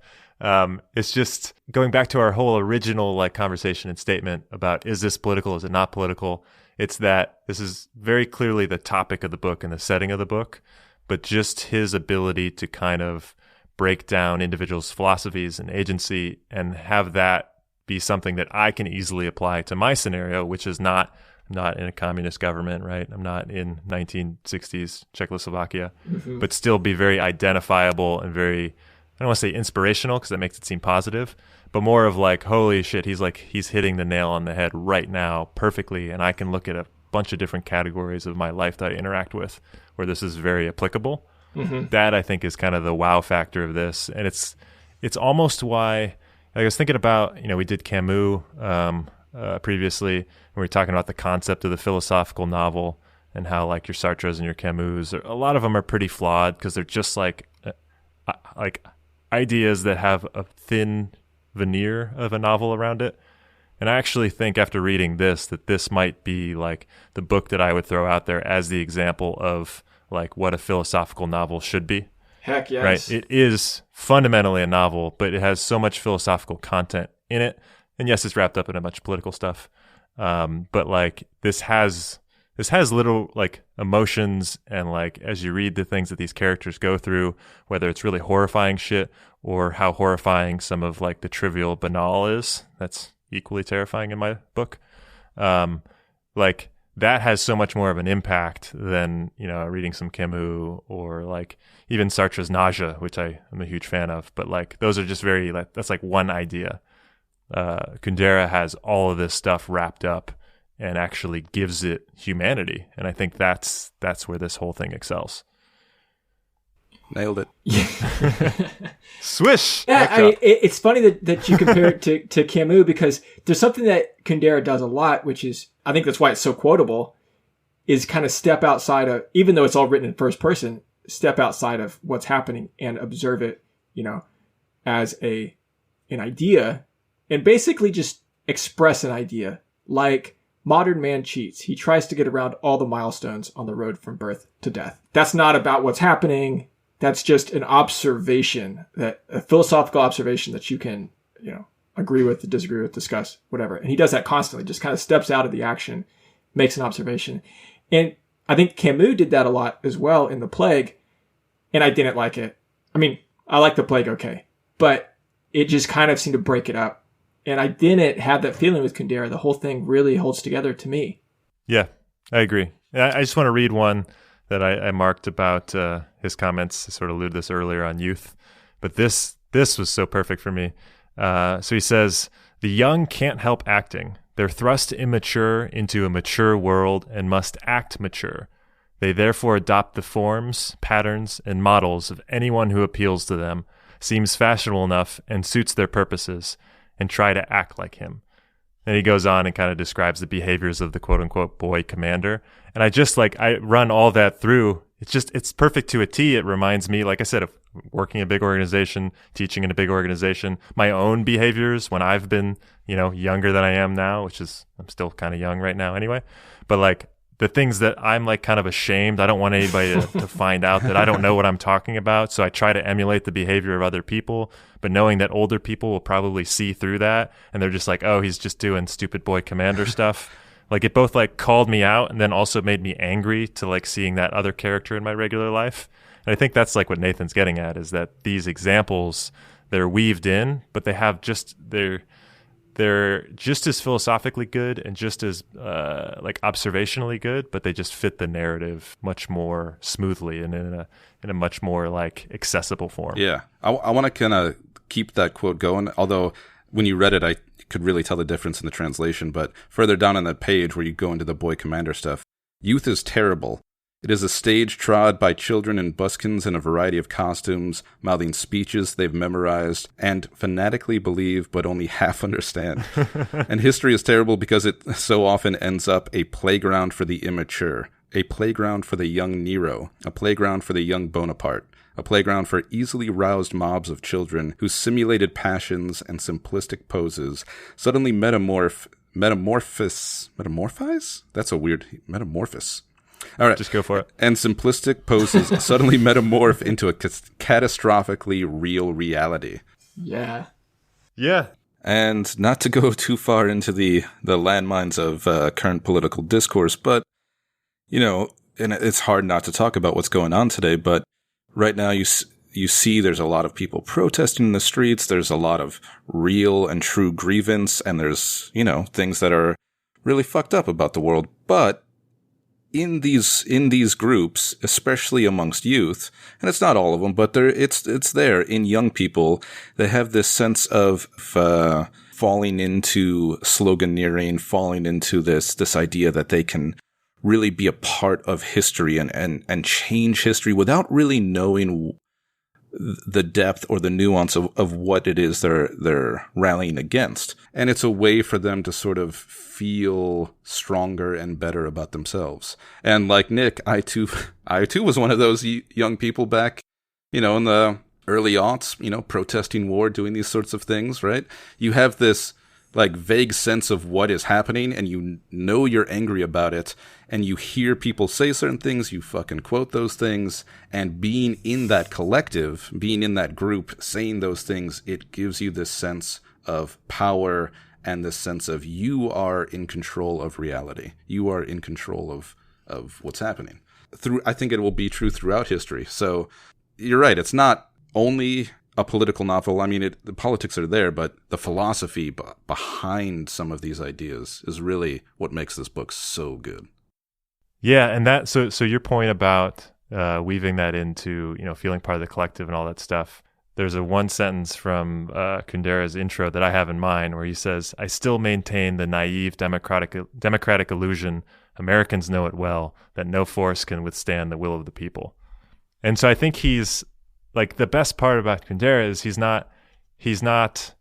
It's just going back to our whole original like conversation and statement about, is this political? Is it not political? It's that this is very clearly the topic of the book and the setting of the book, but just his ability to kind of break down individuals' philosophies and agency and have that be something that I can easily apply to my scenario, which is not in a communist government, right? I'm not in 1960s Czechoslovakia, but still be very identifiable and very, I don't want to say inspirational because that makes it seem positive, but more of like, holy shit, he's hitting the nail on the head right now perfectly. And I can look at a bunch of different categories of my life that I interact with where this is very applicable. That I think is kind of the wow factor of this. And it's almost why I was thinking about, we did Camus previously, and we were talking about the concept of the philosophical novel and how like your Sartres and your Camus, a lot of them are pretty flawed because they're just like ideas that have a thin veneer of a novel around it. And I actually think after reading this, that this might be like the book that I would throw out there as the example of like what a philosophical novel should be. Heck yes. Right? It is fundamentally a novel, but it has so much philosophical content in it. And yes, it's wrapped up in a bunch of political stuff. But like this has little like emotions, and like as you read the things that these characters go through, whether it's really horrifying shit or how horrifying some of like the trivial banal is, that's equally terrifying in my book. Like that has so much more of an impact than, reading some Camus or like even Sartre's Nausea, which I am a huge fan of. But like those are just very, like, that's like one idea. Kundera has all of this stuff wrapped up and actually gives it humanity. And I think that's where this whole thing excels. Nailed it. Swish! Yeah, I mean, it's funny that you compare it to Camus, because there's something that Kundera does a lot, which is, I think that's why it's so quotable, is kind of step outside of, even though it's all written in first person, step outside of what's happening and observe it, as an idea, and basically just express an idea. Like, modern man cheats. He tries to get around all the milestones on the road from birth to death. That's not about what's happening. That's just an observation, a philosophical observation that you can, agree with, disagree with, discuss, whatever. And he does that constantly, just kind of steps out of the action, makes an observation. And I think Camus did that a lot as well in The Plague, and I didn't like it. I mean, I like The Plague okay, but it just kind of seemed to break it up. And I didn't have that feeling with Kundera. The whole thing really holds together to me. Yeah, I agree. I just want to read one that I marked about his comments. I sort of alluded this earlier on youth, but this was so perfect for me. So he says, "The young can't help acting. They're thrust immature into a mature world and must act mature. They therefore adopt the forms, patterns, and models of anyone who appeals to them, seems fashionable enough, and suits their purposes, and try to act like him." And he goes on and kind of describes the behaviors of the quote-unquote boy commander. And I run all that through. It's perfect to a T. It reminds me, like I said, of working in a big organization, teaching in a big organization, my own behaviors when I've been, younger than I am now, which is, I'm still kind of young right now anyway. But like the things that I'm like kind of ashamed, I don't want anybody to find out that I don't know what I'm talking about. So I try to emulate the behavior of other people, but knowing that older people will probably see through that. And they're just like, oh, he's just doing stupid boy commander stuff. Like it both like called me out and then also made me angry to like seeing that other character in my regular life. And I think that's like what Nathan's getting at, is that these examples, they're weaved in, but they have they're just as philosophically good and just as like observationally good, but they just fit the narrative much more smoothly and in a much more like accessible form. Yeah, I want to kind of keep that quote going. Although when you read it, I could really tell the difference in the translation. But further down on that page where you go into the boy commander stuff, youth is terrible. It is a stage trod by children in buskins in a variety of costumes, mouthing speeches they've memorized and fanatically believe but only half understand. And history is terrible because it so often ends up a playground for the immature, a playground for the young Nero, a playground for the young Bonaparte, a playground for easily roused mobs of children whose simulated passions and simplistic poses suddenly metamorphize? That's a weird metamorphosis. All right. Just go for it. And simplistic poses suddenly metamorph into a catastrophically real reality. Yeah. Yeah. And not to go too far into the landmines of current political discourse, but, and it's hard not to talk about what's going on today, but right now you see there's a lot of people protesting in the streets. There's a lot of real and true grievance, and there's, things that are really fucked up about the world. But in these groups, especially amongst youth, and it's not all of them, but it's there in young people, they have this sense of falling into sloganeering, falling into this idea that they can really be a part of history and change history without really knowing the depth or the nuance of what it is they're rallying against. And it's a way for them to sort of feel stronger and better about themselves. And like Nick, I too was one of those young people back, in the early aughts, protesting war, doing these sorts of things, right? You have this like vague sense of what is happening, and you're angry about it, and you hear people say certain things, you fucking quote those things, and being in that collective, being in that group, saying those things, it gives you this sense of power and this sense of you are in control of reality. You are in control of what's happening. I think it will be true throughout history. So you're right, it's not only a political novel. I mean, the politics are there, but the philosophy behind some of these ideas is really what makes this book so good. Yeah, and so your point about weaving that into feeling part of the collective and all that stuff. There's a one sentence from Kundera's intro that I have in mind where he says, "I still maintain the naive democratic illusion, Americans know it well, that no force can withstand the will of the people." And so I think he's like, the best part about Kundera is he's not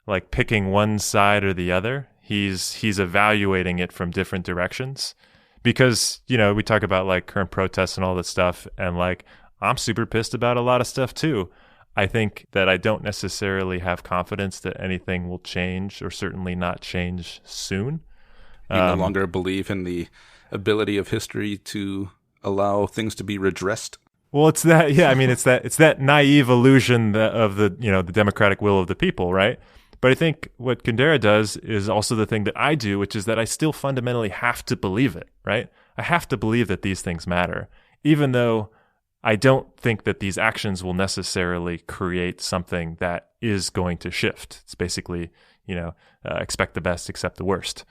like picking one side or the other. He's evaluating it from different directions, because we talk about like current protests and all this stuff, and like I'm super pissed about a lot of stuff too. I think that I don't necessarily have confidence that anything will change, or certainly not change soon. You no longer believe in the ability of history to allow things to be redressed. Well, it's that, yeah. I mean, it's that naive illusion of the the democratic will of the people, right? But I think what Kundera does is also the thing that I do, which is that I still fundamentally have to believe it, right? I have to believe that these things matter, even though I don't think that these actions will necessarily create something that is going to shift. It's basically, expect the best, accept the worst.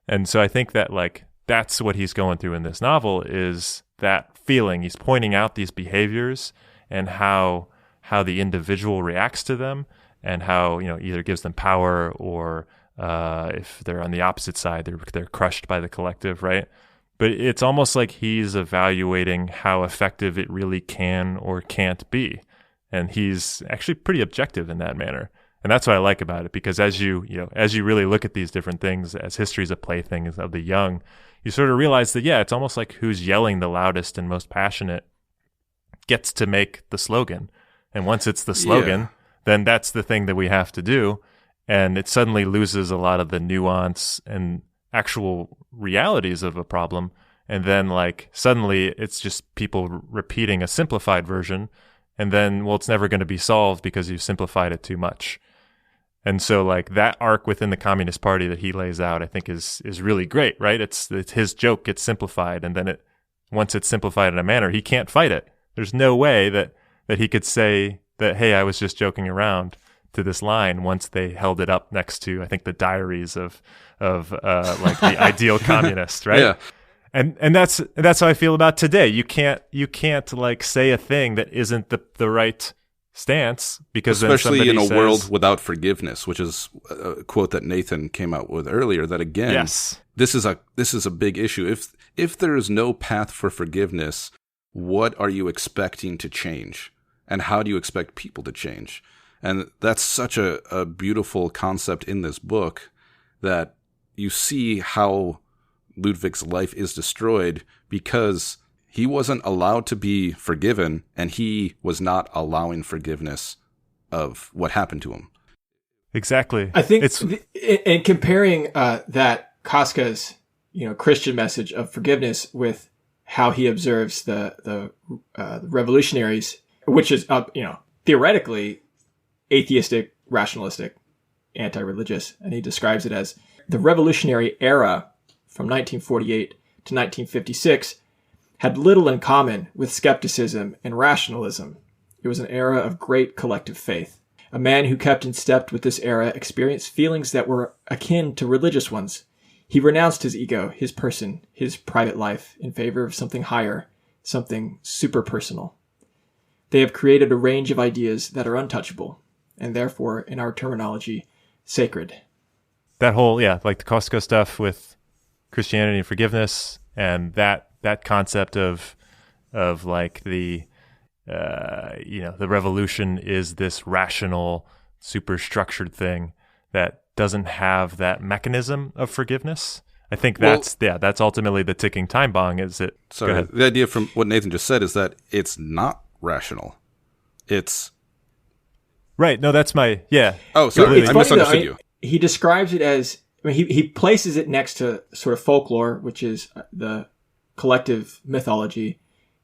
And so I think that like that's what he's going through in this novel, is that feeling. He's pointing out these behaviors and how the individual reacts to them, and how either gives them power, or if they're on the opposite side, they're crushed by the collective, right? But it's almost like he's evaluating how effective it really can or can't be, and he's actually pretty objective in that manner. And that's what I like about it, because as you really look at these different things as history's a plaything of the young, you sort of realize that, yeah, it's almost like who's yelling the loudest and most passionate gets to make the slogan. And once it's the slogan, then that's the thing that we have to do. And it suddenly loses a lot of the nuance and actual realities of a problem. And then like suddenly it's just people repeating a simplified version. And then, well, it's never going to be solved because you've simplified it too much. And so like that arc within the Communist Party that he lays out, I think is really great, right? It's his joke gets simplified, and then once it's simplified in a manner, he can't fight it. There's no way that he could say that, hey, I was just joking around, to this line once they held it up next to, I think, the diaries of like the ideal communist, right? Yeah. And that's how I feel about today. You can't like say a thing that isn't the right stance, because especially in a world without forgiveness, which is a quote that Nathan came out with earlier. That again, yes, this is a big issue. If there is no path for forgiveness, what are you expecting to change, and how do you expect people to change? And that's such a beautiful concept in this book, that you see how Ludwig's life is destroyed because he wasn't allowed to be forgiven, and he was not allowing forgiveness of what happened to him. Exactly. I think in comparing that Kafka's Christian message of forgiveness with how he observes the revolutionaries, which is theoretically atheistic, rationalistic, anti-religious, and he describes it as the revolutionary era from 1948 to 1956 had little in common with skepticism and rationalism. It was an era of great collective faith. A man who kept in step with this era experienced feelings that were akin to religious ones. He renounced his ego, his person, his private life in favor of something higher, something superpersonal. They have created a range of ideas that are untouchable, and therefore, in our terminology, sacred. That whole, like the Costco stuff with Christianity and forgiveness, and that concept of like the revolution is this rational, super structured thing that doesn't have that mechanism of forgiveness. I think that's ultimately the ticking time bomb. Is it? Sorry, the idea from what Nathan just said is that it's not rational. It's right. No, that's my Oh, sorry, I misunderstood you. He describes it as, he places it next to sort of folklore, which is the collective mythology,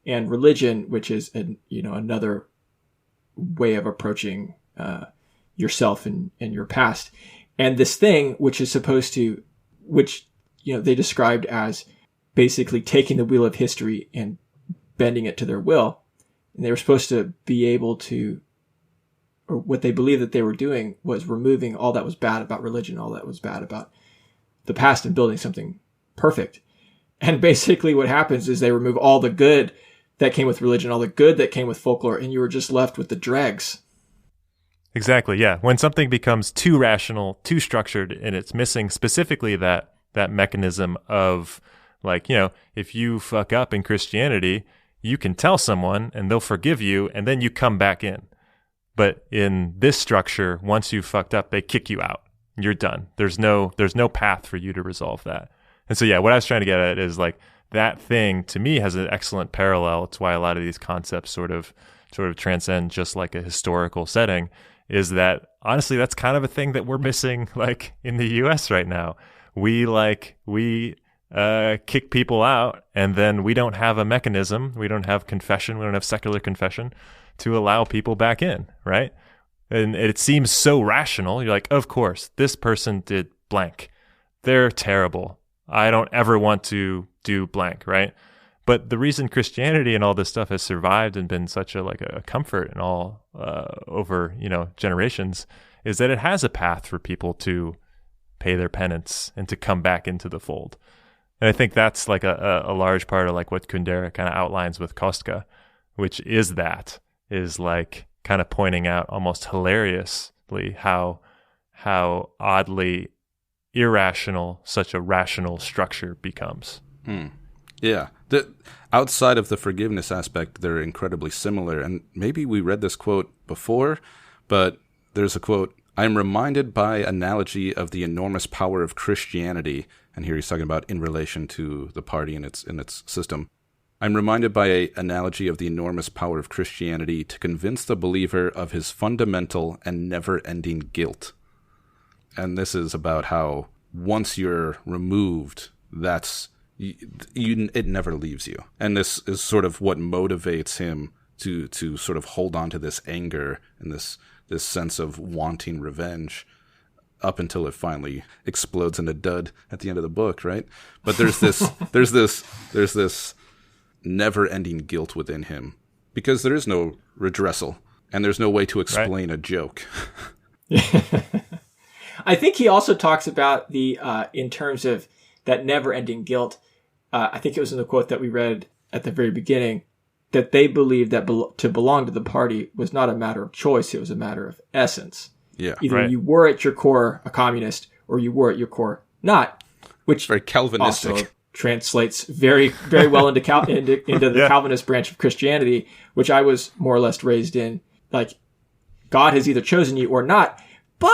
and religion, which is another way of approaching yourself and your past. And this thing, which is supposed to, which they described as basically taking the wheel of history and bending it to their will, and they were supposed to be able to, or what they believed that they were doing was removing all that was bad about religion, all that was bad about the past, and building something perfect. And basically what happens is they remove all the good that came with religion, all the good that came with folklore, and you were just left with the dregs. Exactly, yeah. When something becomes too rational, too structured, and it's missing specifically that mechanism of, like, if you fuck up in Christianity, you can tell someone and they'll forgive you, and then you come back in. But in this structure, once you've fucked up, they kick you out. You're done. There's no path for you to resolve that. And so, what I was trying to get at is, like, that thing to me has an excellent parallel. It's why a lot of these concepts sort of transcend just like a historical setting, is that honestly, that's kind of a thing that we're missing, like, in the US right now. We kick people out, and then we don't have a mechanism. We don't have confession. We don't have secular confession to allow people back in, right? And it seems so rational. You're like, of course, this person did blank. They're terrible. I don't ever want to do blank, right? But the reason Christianity and all this stuff has survived and been such a comfort and all over generations is that it has a path for people to pay their penance and to come back into the fold. And I think that's like a large part of like what Kundera kind of outlines with Kostka, which is like kind of pointing out almost hilariously how oddly irrational such a rational structure becomes. Yeah. Outside of the forgiveness aspect, they're incredibly similar. And maybe we read this quote before, but there's a quote, "I'm reminded by analogy of the enormous power of Christianity," and here he's talking about in relation to the party and its system. "I'm reminded by an analogy of the enormous power of Christianity to convince the believer of his fundamental and never-ending guilt." And this is about how once you're removed, it never leaves you. And this is sort of what motivates him to sort of hold on to this anger and this sense of wanting revenge up until it finally explodes in a dud at the end of the book, right? But there's this never-ending guilt within him because there is no redressal and there's no way to explain a joke. I think he also talks about the in terms of that never-ending guilt. I think it was in the quote that we read at the very beginning, that they believed that to belong to the party was not a matter of choice; it was a matter of essence. Yeah, either you were at your core a communist, or you were at your core not. Which very Calvinistic also translates very, very well into the Calvinist branch of Christianity, which I was more or less raised in. Like, God has either chosen you or not, but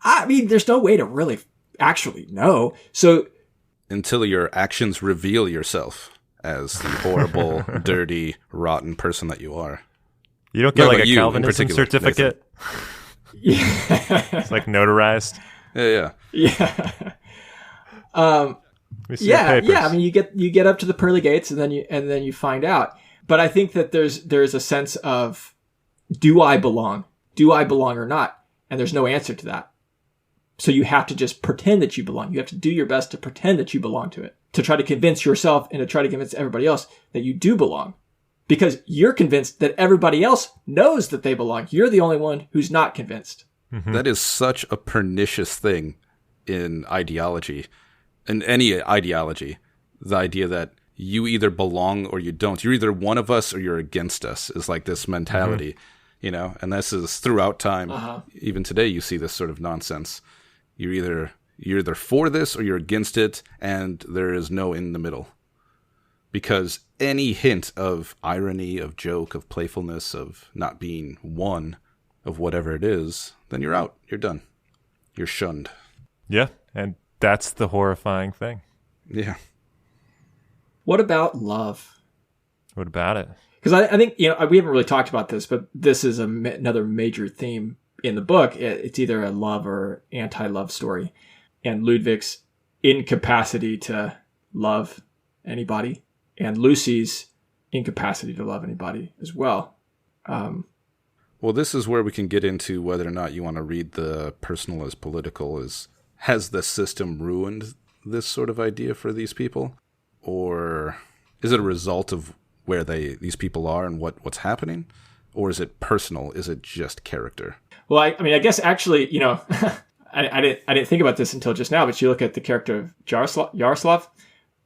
I mean, there's no way to really actually know. So until your actions reveal yourself as the horrible, dirty, rotten person that you are. You don't get like a Calvinism certificate. Yeah. It's like notarized. Yeah. I mean, you get up to the pearly gates, and then you find out. But I think that there's a sense of, do I belong? Do I belong or not? And there's no answer to that. So you have to just pretend that you belong. You have to do your best to pretend that you belong to it, to try to convince yourself and to try to convince everybody else that you do belong. because you're convinced that everybody else knows that they belong. You're the only one who's not convinced. Mm-hmm. That is such a pernicious thing in ideology, in any ideology. The idea that you either belong or you don't. You're either one of us or you're against us is like this mentality, you know, and this is throughout time. Even today, you see this sort of nonsense. You're either for this or you're against it, and there is no in the middle. Because any hint of irony, of joke, of playfulness, of not being one of whatever it is, then you're out. You're done. You're shunned. Yeah, and that's the horrifying thing. Yeah. What about love? What about it? Because I think, we haven't really talked about this, but this is another major theme in the book. It's either a love or anti-love story. And Ludwig's incapacity to love anybody, and Lucy's incapacity to love anybody as well. Well, this is where we can get into whether or not you want to read the personal as political. Has the system ruined this sort of idea for these people? Or is it a result of where these people are and what's happening? Or is it personal? Is it just character? Well, I guess actually, I didn't think about this until just now, but you look at the character of Yaroslav,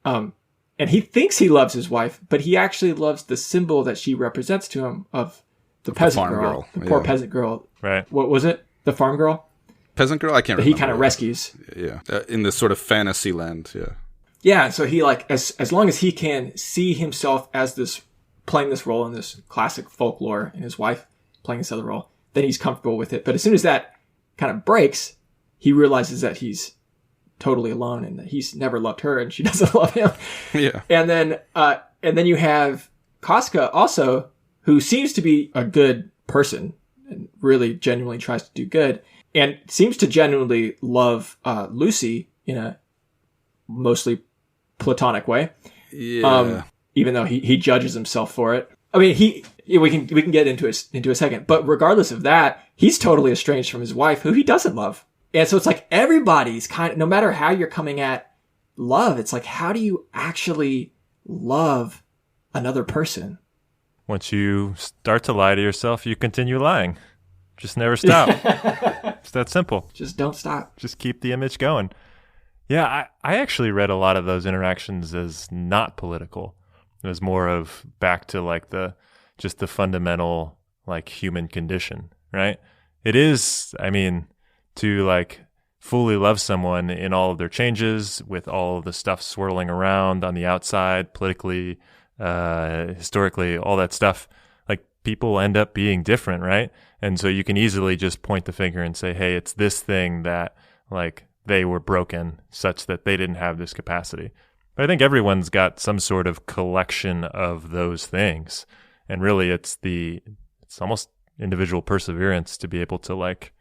and he thinks he loves his wife, but he actually loves the symbol that she represents to him of the peasant girl, the poor peasant girl. Right. What was it? The farm girl? Peasant girl? I can't remember. He kind of rescues. Yeah. In this sort of fantasy land. Yeah. Yeah. So he as long as he can see himself as this, playing this role in this classic folklore, and his wife playing this other role, then he's comfortable with it. But as soon as that kind of breaks, he realizes that he's totally alone and that he's never loved her and she doesn't love him. Yeah. And then you have Koska also, who seems to be a good person and really genuinely tries to do good and seems to genuinely love Lucy in a mostly platonic way. Yeah. Even though he judges himself for it. I mean, we can get into a second, but regardless of that, he's totally estranged from his wife, who he doesn't love. And so it's like everybody's kind of, no matter how you're coming at love, it's like, how do you actually love another person? Once you start to lie to yourself, you continue lying. Just never stop. It's that simple. Just don't stop. Just keep the image going. Yeah, I actually read a lot of those interactions as not political. It was more of back to like the fundamental like human condition, right? It is, I mean, to like fully love someone in all of their changes, with all of the stuff swirling around on the outside, politically, historically, all that stuff. Like people end up being different, right? And so you can easily just point the finger and say, hey, it's this thing that like they were broken such that they didn't have this capacity. But I think everyone's got some sort of collection of those things. And really it's almost individual perseverance to be able to like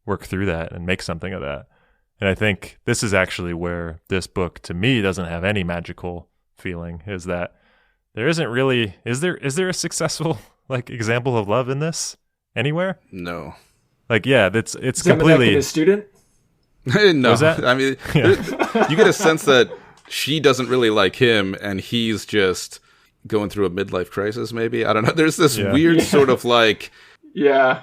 work through that and make something of that. And I think this is actually where this book to me doesn't have any magical feeling, is that there isn't really, is there a successful like example of love in this anywhere? No. Like, yeah, it's completely a student. No, was that? I mean, you get a sense that she doesn't really like him, and he's just going through a midlife crisis, maybe. I don't know. There's this weird sort of like... Yeah.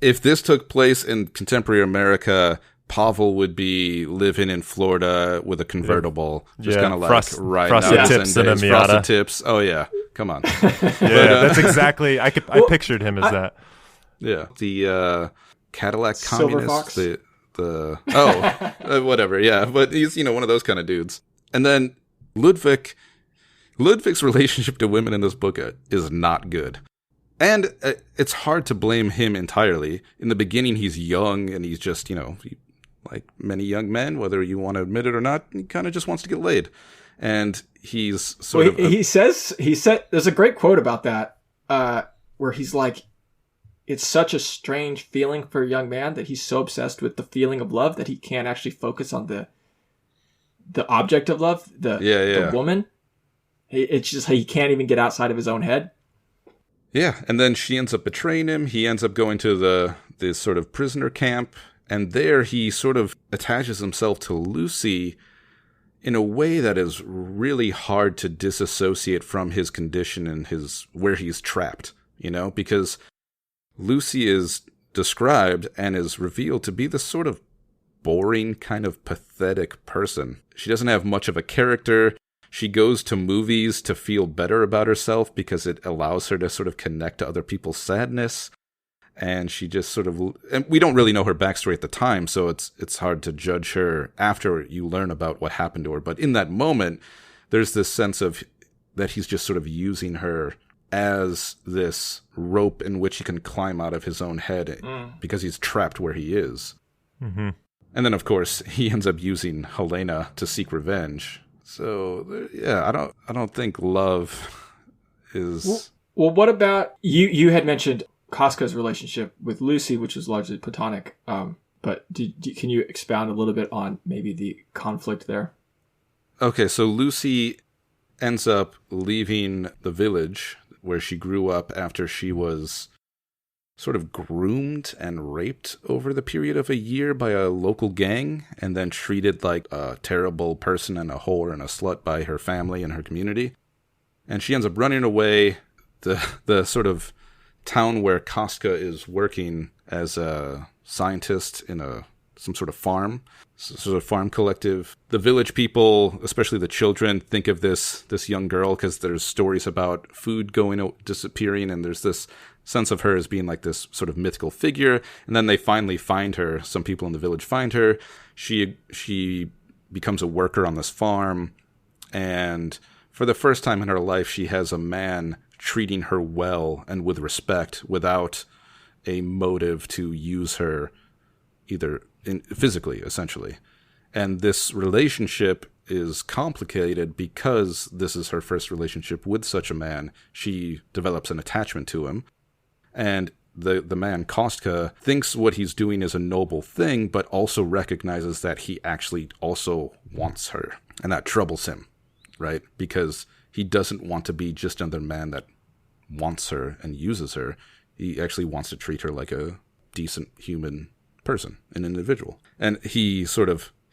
If this took place in contemporary America, Pavel would be living in Florida with a convertible. Just kind of like frosted tips and a Miata. Frosted tips. Oh, yeah. Come on. That's exactly... I pictured him as that. Yeah. The Cadillac Silver communist. Fox. Whatever. Yeah. But he's, one of those kind of dudes. And then Ludwig's relationship to women in this book is not good. And it's hard to blame him entirely. In the beginning, he's young and he's just, like many young men, whether you want to admit it or not, he kind of just wants to get laid. And he's he said, there's a great quote about that, where he's like, it's such a strange feeling for a young man that he's so obsessed with the feeling of love that he can't actually focus on the object of love, the woman. It's just he can't even get outside of his own head. Yeah, and then she ends up betraying him. He ends up going to the sort of prisoner camp, and there he sort of attaches himself to Lucy in a way that is really hard to disassociate from his condition and where he's trapped, because Lucy is described and is revealed to be this sort of boring, kind of pathetic person. She doesn't have much of a character. She goes to movies to feel better about herself because it allows her to sort of connect to other people's sadness. And she just and we don't really know her backstory at the time, so it's hard to judge her after you learn about what happened to her. But in that moment, there's this sense of that he's just sort of using her as this rope in which he can climb out of his own head because he's trapped where he is. Mm-hmm. And then, of course, he ends up using Helena to seek revenge. So, yeah, I don't think love is... Well, what about... You had mentioned Casca's relationship with Lucy, which was largely platonic. But can you expound a little bit on maybe the conflict there? Okay, so Lucy ends up leaving the village where she grew up after she was sort of groomed and raped over the period of a year by a local gang, and then treated like a terrible person and a whore and a slut by her family and her community. And she ends up running away. The sort of town where Casca is working as a scientist in some sort of farm, sort of farm collective. The village people, especially the children, think of this young girl because there's stories about food disappearing, and there's this sense of her as being like this sort of mythical figure. And then they finally find her. Some people in the village find her. She becomes a worker on this farm, and for the first time in her life, she has a man treating her well and with respect without a motive to use her either physically, essentially. And this relationship is complicated because this is her first relationship with such a man. She develops an attachment to him. And the man, Kostka, thinks what he's doing is a noble thing, but also recognizes that he actually also wants her. And that troubles him, right? Because he doesn't want to be just another man that wants her and uses her. He actually wants to treat her like a decent human person, an individual. And he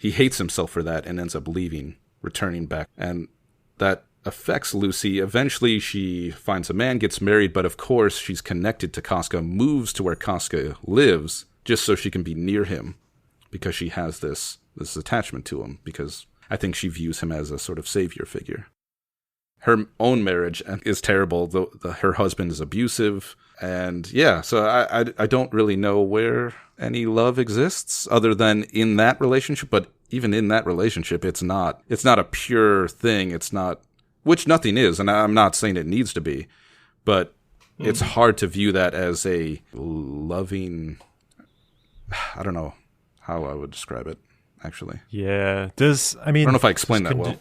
hates himself for that and ends up leaving, returning back. And that affects Lucy. Eventually she finds a man, gets married, but of course she's connected to Casca, moves to where Casca lives just so she can be near him because she has this attachment to him, because I think she views him as a sort of savior figure. Her own marriage is terrible. Her husband is abusive. And yeah, so I don't really know where any love exists other than in that relationship. But even in that relationship, it's not a pure thing. It's not, which nothing is. And I'm not saying it needs to be, but it's hard to view that as a loving, I don't know how I would describe it, actually. Yeah. I don't know if I explained that well.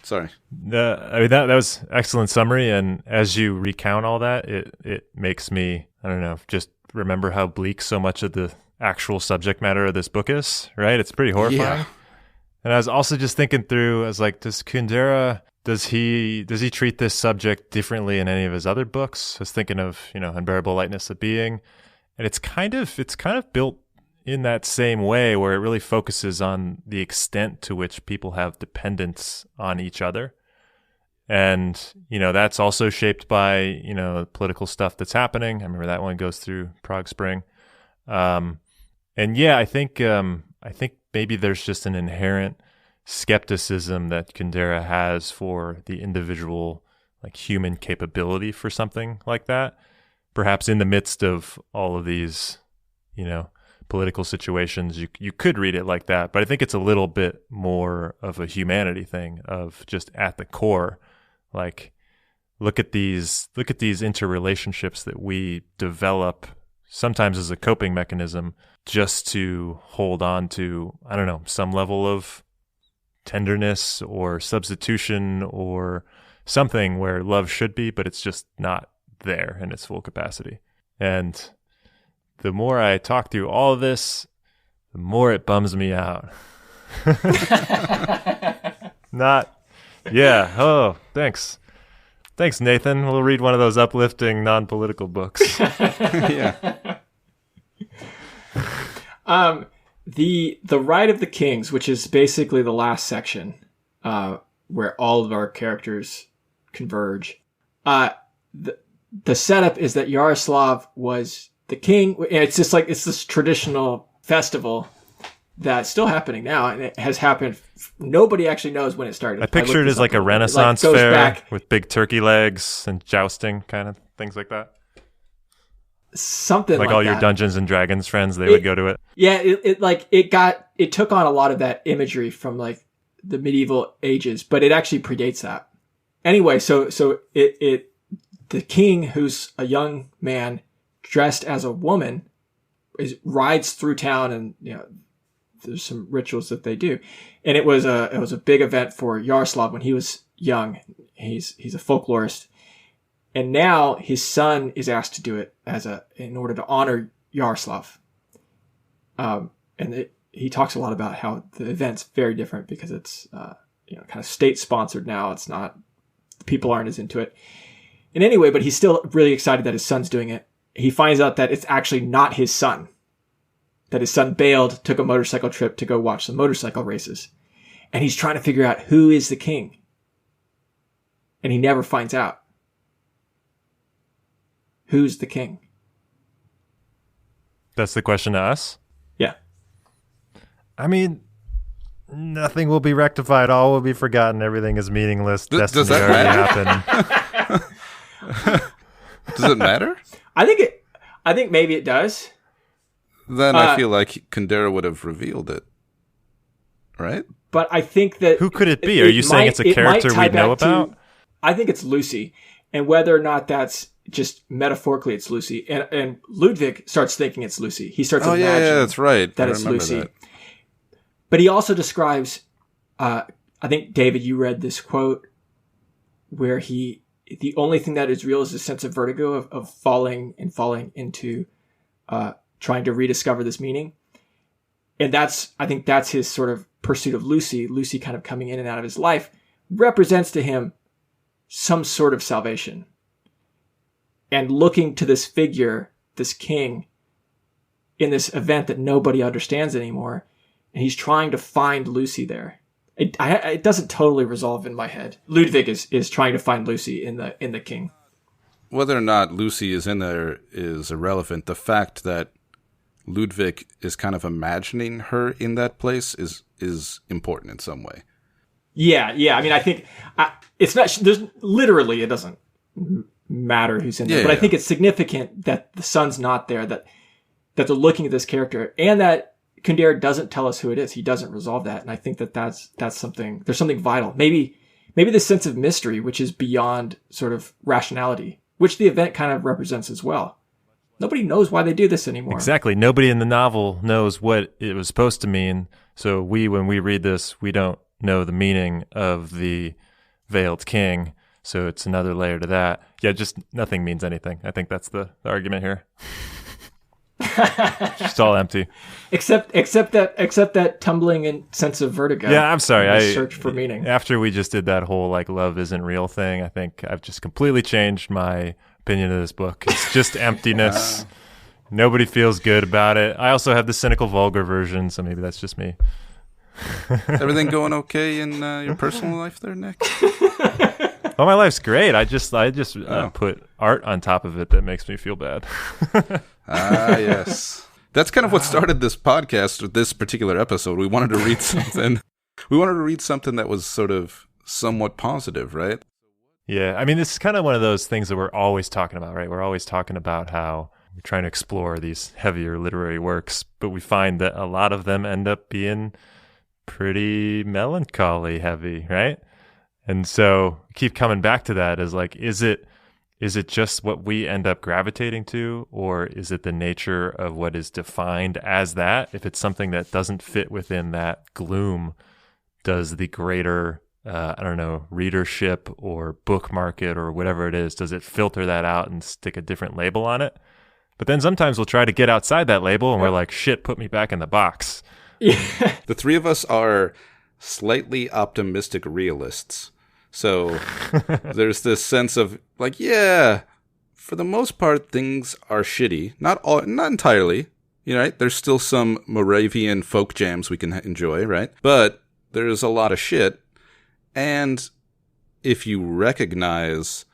Sorry. That was excellent summary, and as you recount all that, it makes me, I don't know, just remember how bleak so much of the actual subject matter of this book is, right? It's pretty horrifying. Yeah. And I was also just thinking through, I was like, does Kundera, does he treat this subject differently in any of his other books? I was thinking of, Unbearable Lightness of Being, and it's kind of built in that same way, where it really focuses on the extent to which people have dependence on each other. And, that's also shaped by, political stuff that's happening. I remember that one goes through Prague Spring. And yeah, I think maybe there's just an inherent skepticism that Kundera has for the individual, like, human capability for something like that. Perhaps in the midst of all of these, political situations, you could read it like that, but I think it's a little bit more of a humanity thing, of just at the core, like, look at these interrelationships that we develop sometimes as a coping mechanism just to hold on to, I don't know, some level of tenderness or substitution or something where love should be, but it's just not there in its full capacity. And the more I talk through all of this, the more it bums me out. Oh, thanks. Thanks, Nathan. We'll read one of those uplifting, non-political books. Yeah. The Rite of the Kings, which is basically the last section, where all of our characters converge. The setup is that Yaroslav was the king. It's just like, it's this traditional festival that's still happening now, and it has happened. Nobody actually knows when it started. I picture it as like a Renaissance fair with big turkey legs and jousting, kind of things like that. Something like all that. Your Dungeons and Dragons friends, they would go to it. Yeah, it took on a lot of that imagery from like the medieval ages, but it actually predates that. Anyway, so the king, who's a young man dressed as a woman, rides through town, and there's some rituals that they do, and it was a big event for Yaroslav when he was young. He's a folklorist, and now his son is asked to do it in order to honor Yaroslav. He talks a lot about how the event's very different because it's kind of state sponsored now. It's not, people aren't as into it. And anyway, but he's still really excited that his son's doing it. He finds out that it's actually not his son. That his son bailed, took a motorcycle trip to go watch the motorcycle races. And he's trying to figure out who is the king. And he never finds out. Who's the king? That's the question to us? Yeah. I mean, nothing will be rectified. All will be forgotten. Everything is meaningless. Destiny does that already happened. Does it matter? I think maybe it does. Then I feel like Kundera would have revealed it, right? But I think that... Who could it be? Are you saying it's a character we know about? I think it's Lucy. And whether or not that's just metaphorically it's Lucy. And Ludwig starts thinking it's Lucy. He starts imagining that's right. that it's Lucy. That. But he also describes... I think, David, you read this quote where the only thing that is real is a sense of vertigo of falling into trying to rediscover this meaning. And I think that's his sort of pursuit of Lucy. Lucy kind of coming in and out of his life represents to him some sort of salvation. And looking to this figure, this king, in this event that nobody understands anymore, and he's trying to find Lucy there. It doesn't totally resolve in my head. Ludwig is trying to find Lucy in the king. Whether or not Lucy is in there is irrelevant. The fact that Ludwig is kind of imagining her in that place is important in some way. Yeah. I mean, I think it's not. There's literally, it doesn't matter who's in there, but I think it's significant that the son's not there. That they're looking at this character, and that Kundera doesn't tell us who it is. He doesn't resolve that, and I think that's something. There's something vital. Maybe this sense of mystery, which is beyond sort of rationality, which the event kind of represents as well. Nobody knows why they do this anymore. Exactly. Nobody in the novel knows what it was supposed to mean. So when we read this, we don't know the meaning of the veiled king. So it's another layer to that. Yeah, just nothing means anything. I think that's the argument here. It's just all empty. Except that tumbling and sense of vertigo. Yeah, I'm sorry. I search for meaning. After we just did that whole like love isn't real thing, I think I've just completely changed my opinion of this book. It's just emptiness. Nobody feels good about it. I also have the cynical, vulgar version, so maybe that's just me. Everything going okay in your personal life there, Nick? Oh, my life's great. I just put art on top of it that makes me feel bad. Yes. That's kind of what started this podcast with this particular episode. We wanted to read something. That was sort of somewhat positive, right? Yeah. I mean, this is kind of one of those things that we're always talking about, right? We're always talking about how we're trying to explore these heavier literary works, but we find that a lot of them end up being pretty melancholy heavy, right? And so keep coming back to that as like, is it just what we end up gravitating to, or is it the nature of what is defined as that? If it's something that doesn't fit within that gloom, does the greater, readership or book market or whatever it is, does it filter that out and stick a different label on it? But then sometimes we'll try to get outside that label and we're like, shit, put me back in the box. Yeah. The three of us are slightly optimistic realists. So there's this sense of like, yeah, for the most part, things are shitty. Not entirely, right? There's still some Moravian folk jams we can enjoy, right? But there's a lot of shit. And if you recognize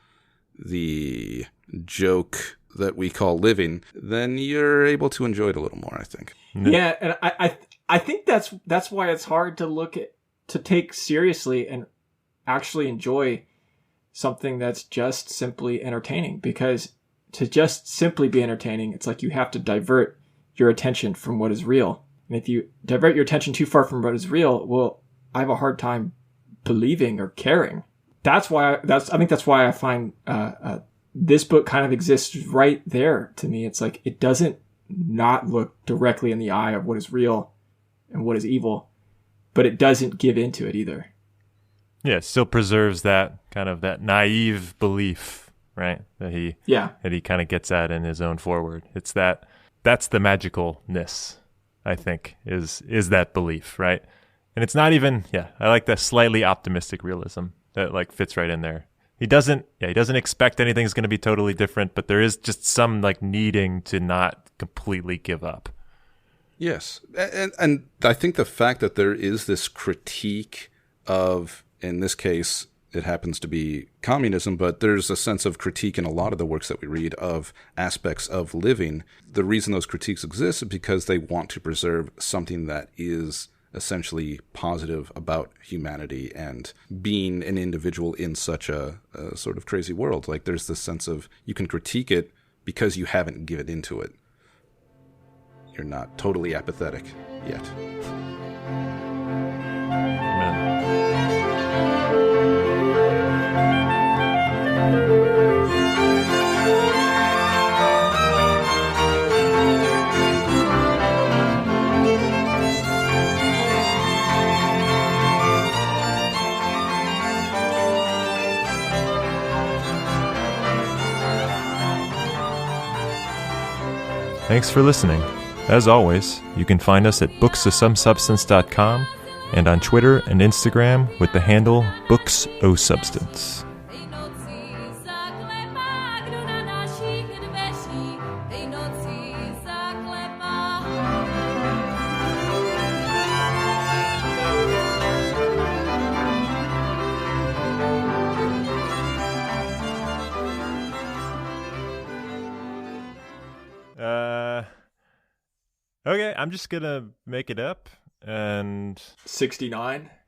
the joke that we call living, then you're able to enjoy it a little more, I think. Yeah, and I think that's why it's hard to take seriously and actually enjoy something that's just simply entertaining, because to just simply be entertaining, it's like you have to divert your attention from what is real. And if you divert your attention too far from what is real, well, I have a hard time believing or caring. I think that's why I find this book kind of exists right there to me. It's like it doesn't not look directly in the eye of what is real and what is evil, but it doesn't give into it either. Yeah, it still preserves that kind of that naive belief, right? That he kind of gets at in his own foreword. It's that's the magicalness, I think, is that belief, right? And it's not even, I like that slightly optimistic realism that like fits right in there. He doesn't expect anything's going to be totally different, but there is just some like needing to not completely give up. Yes. And I think the fact that there is this critique of, in this case, it happens to be communism, but there's a sense of critique in a lot of the works that we read of aspects of living. The reason those critiques exist is because they want to preserve something that is essentially positive about humanity and being an individual in such a sort of crazy world. Like there's this sense of you can critique it because you haven't given into it. You're not totally apathetic yet. Thanks for listening. As always, you can find us at booksofsomesubstance.com and on Twitter and Instagram with the handle booksosubstance. Okay, I'm just gonna make it up and 69.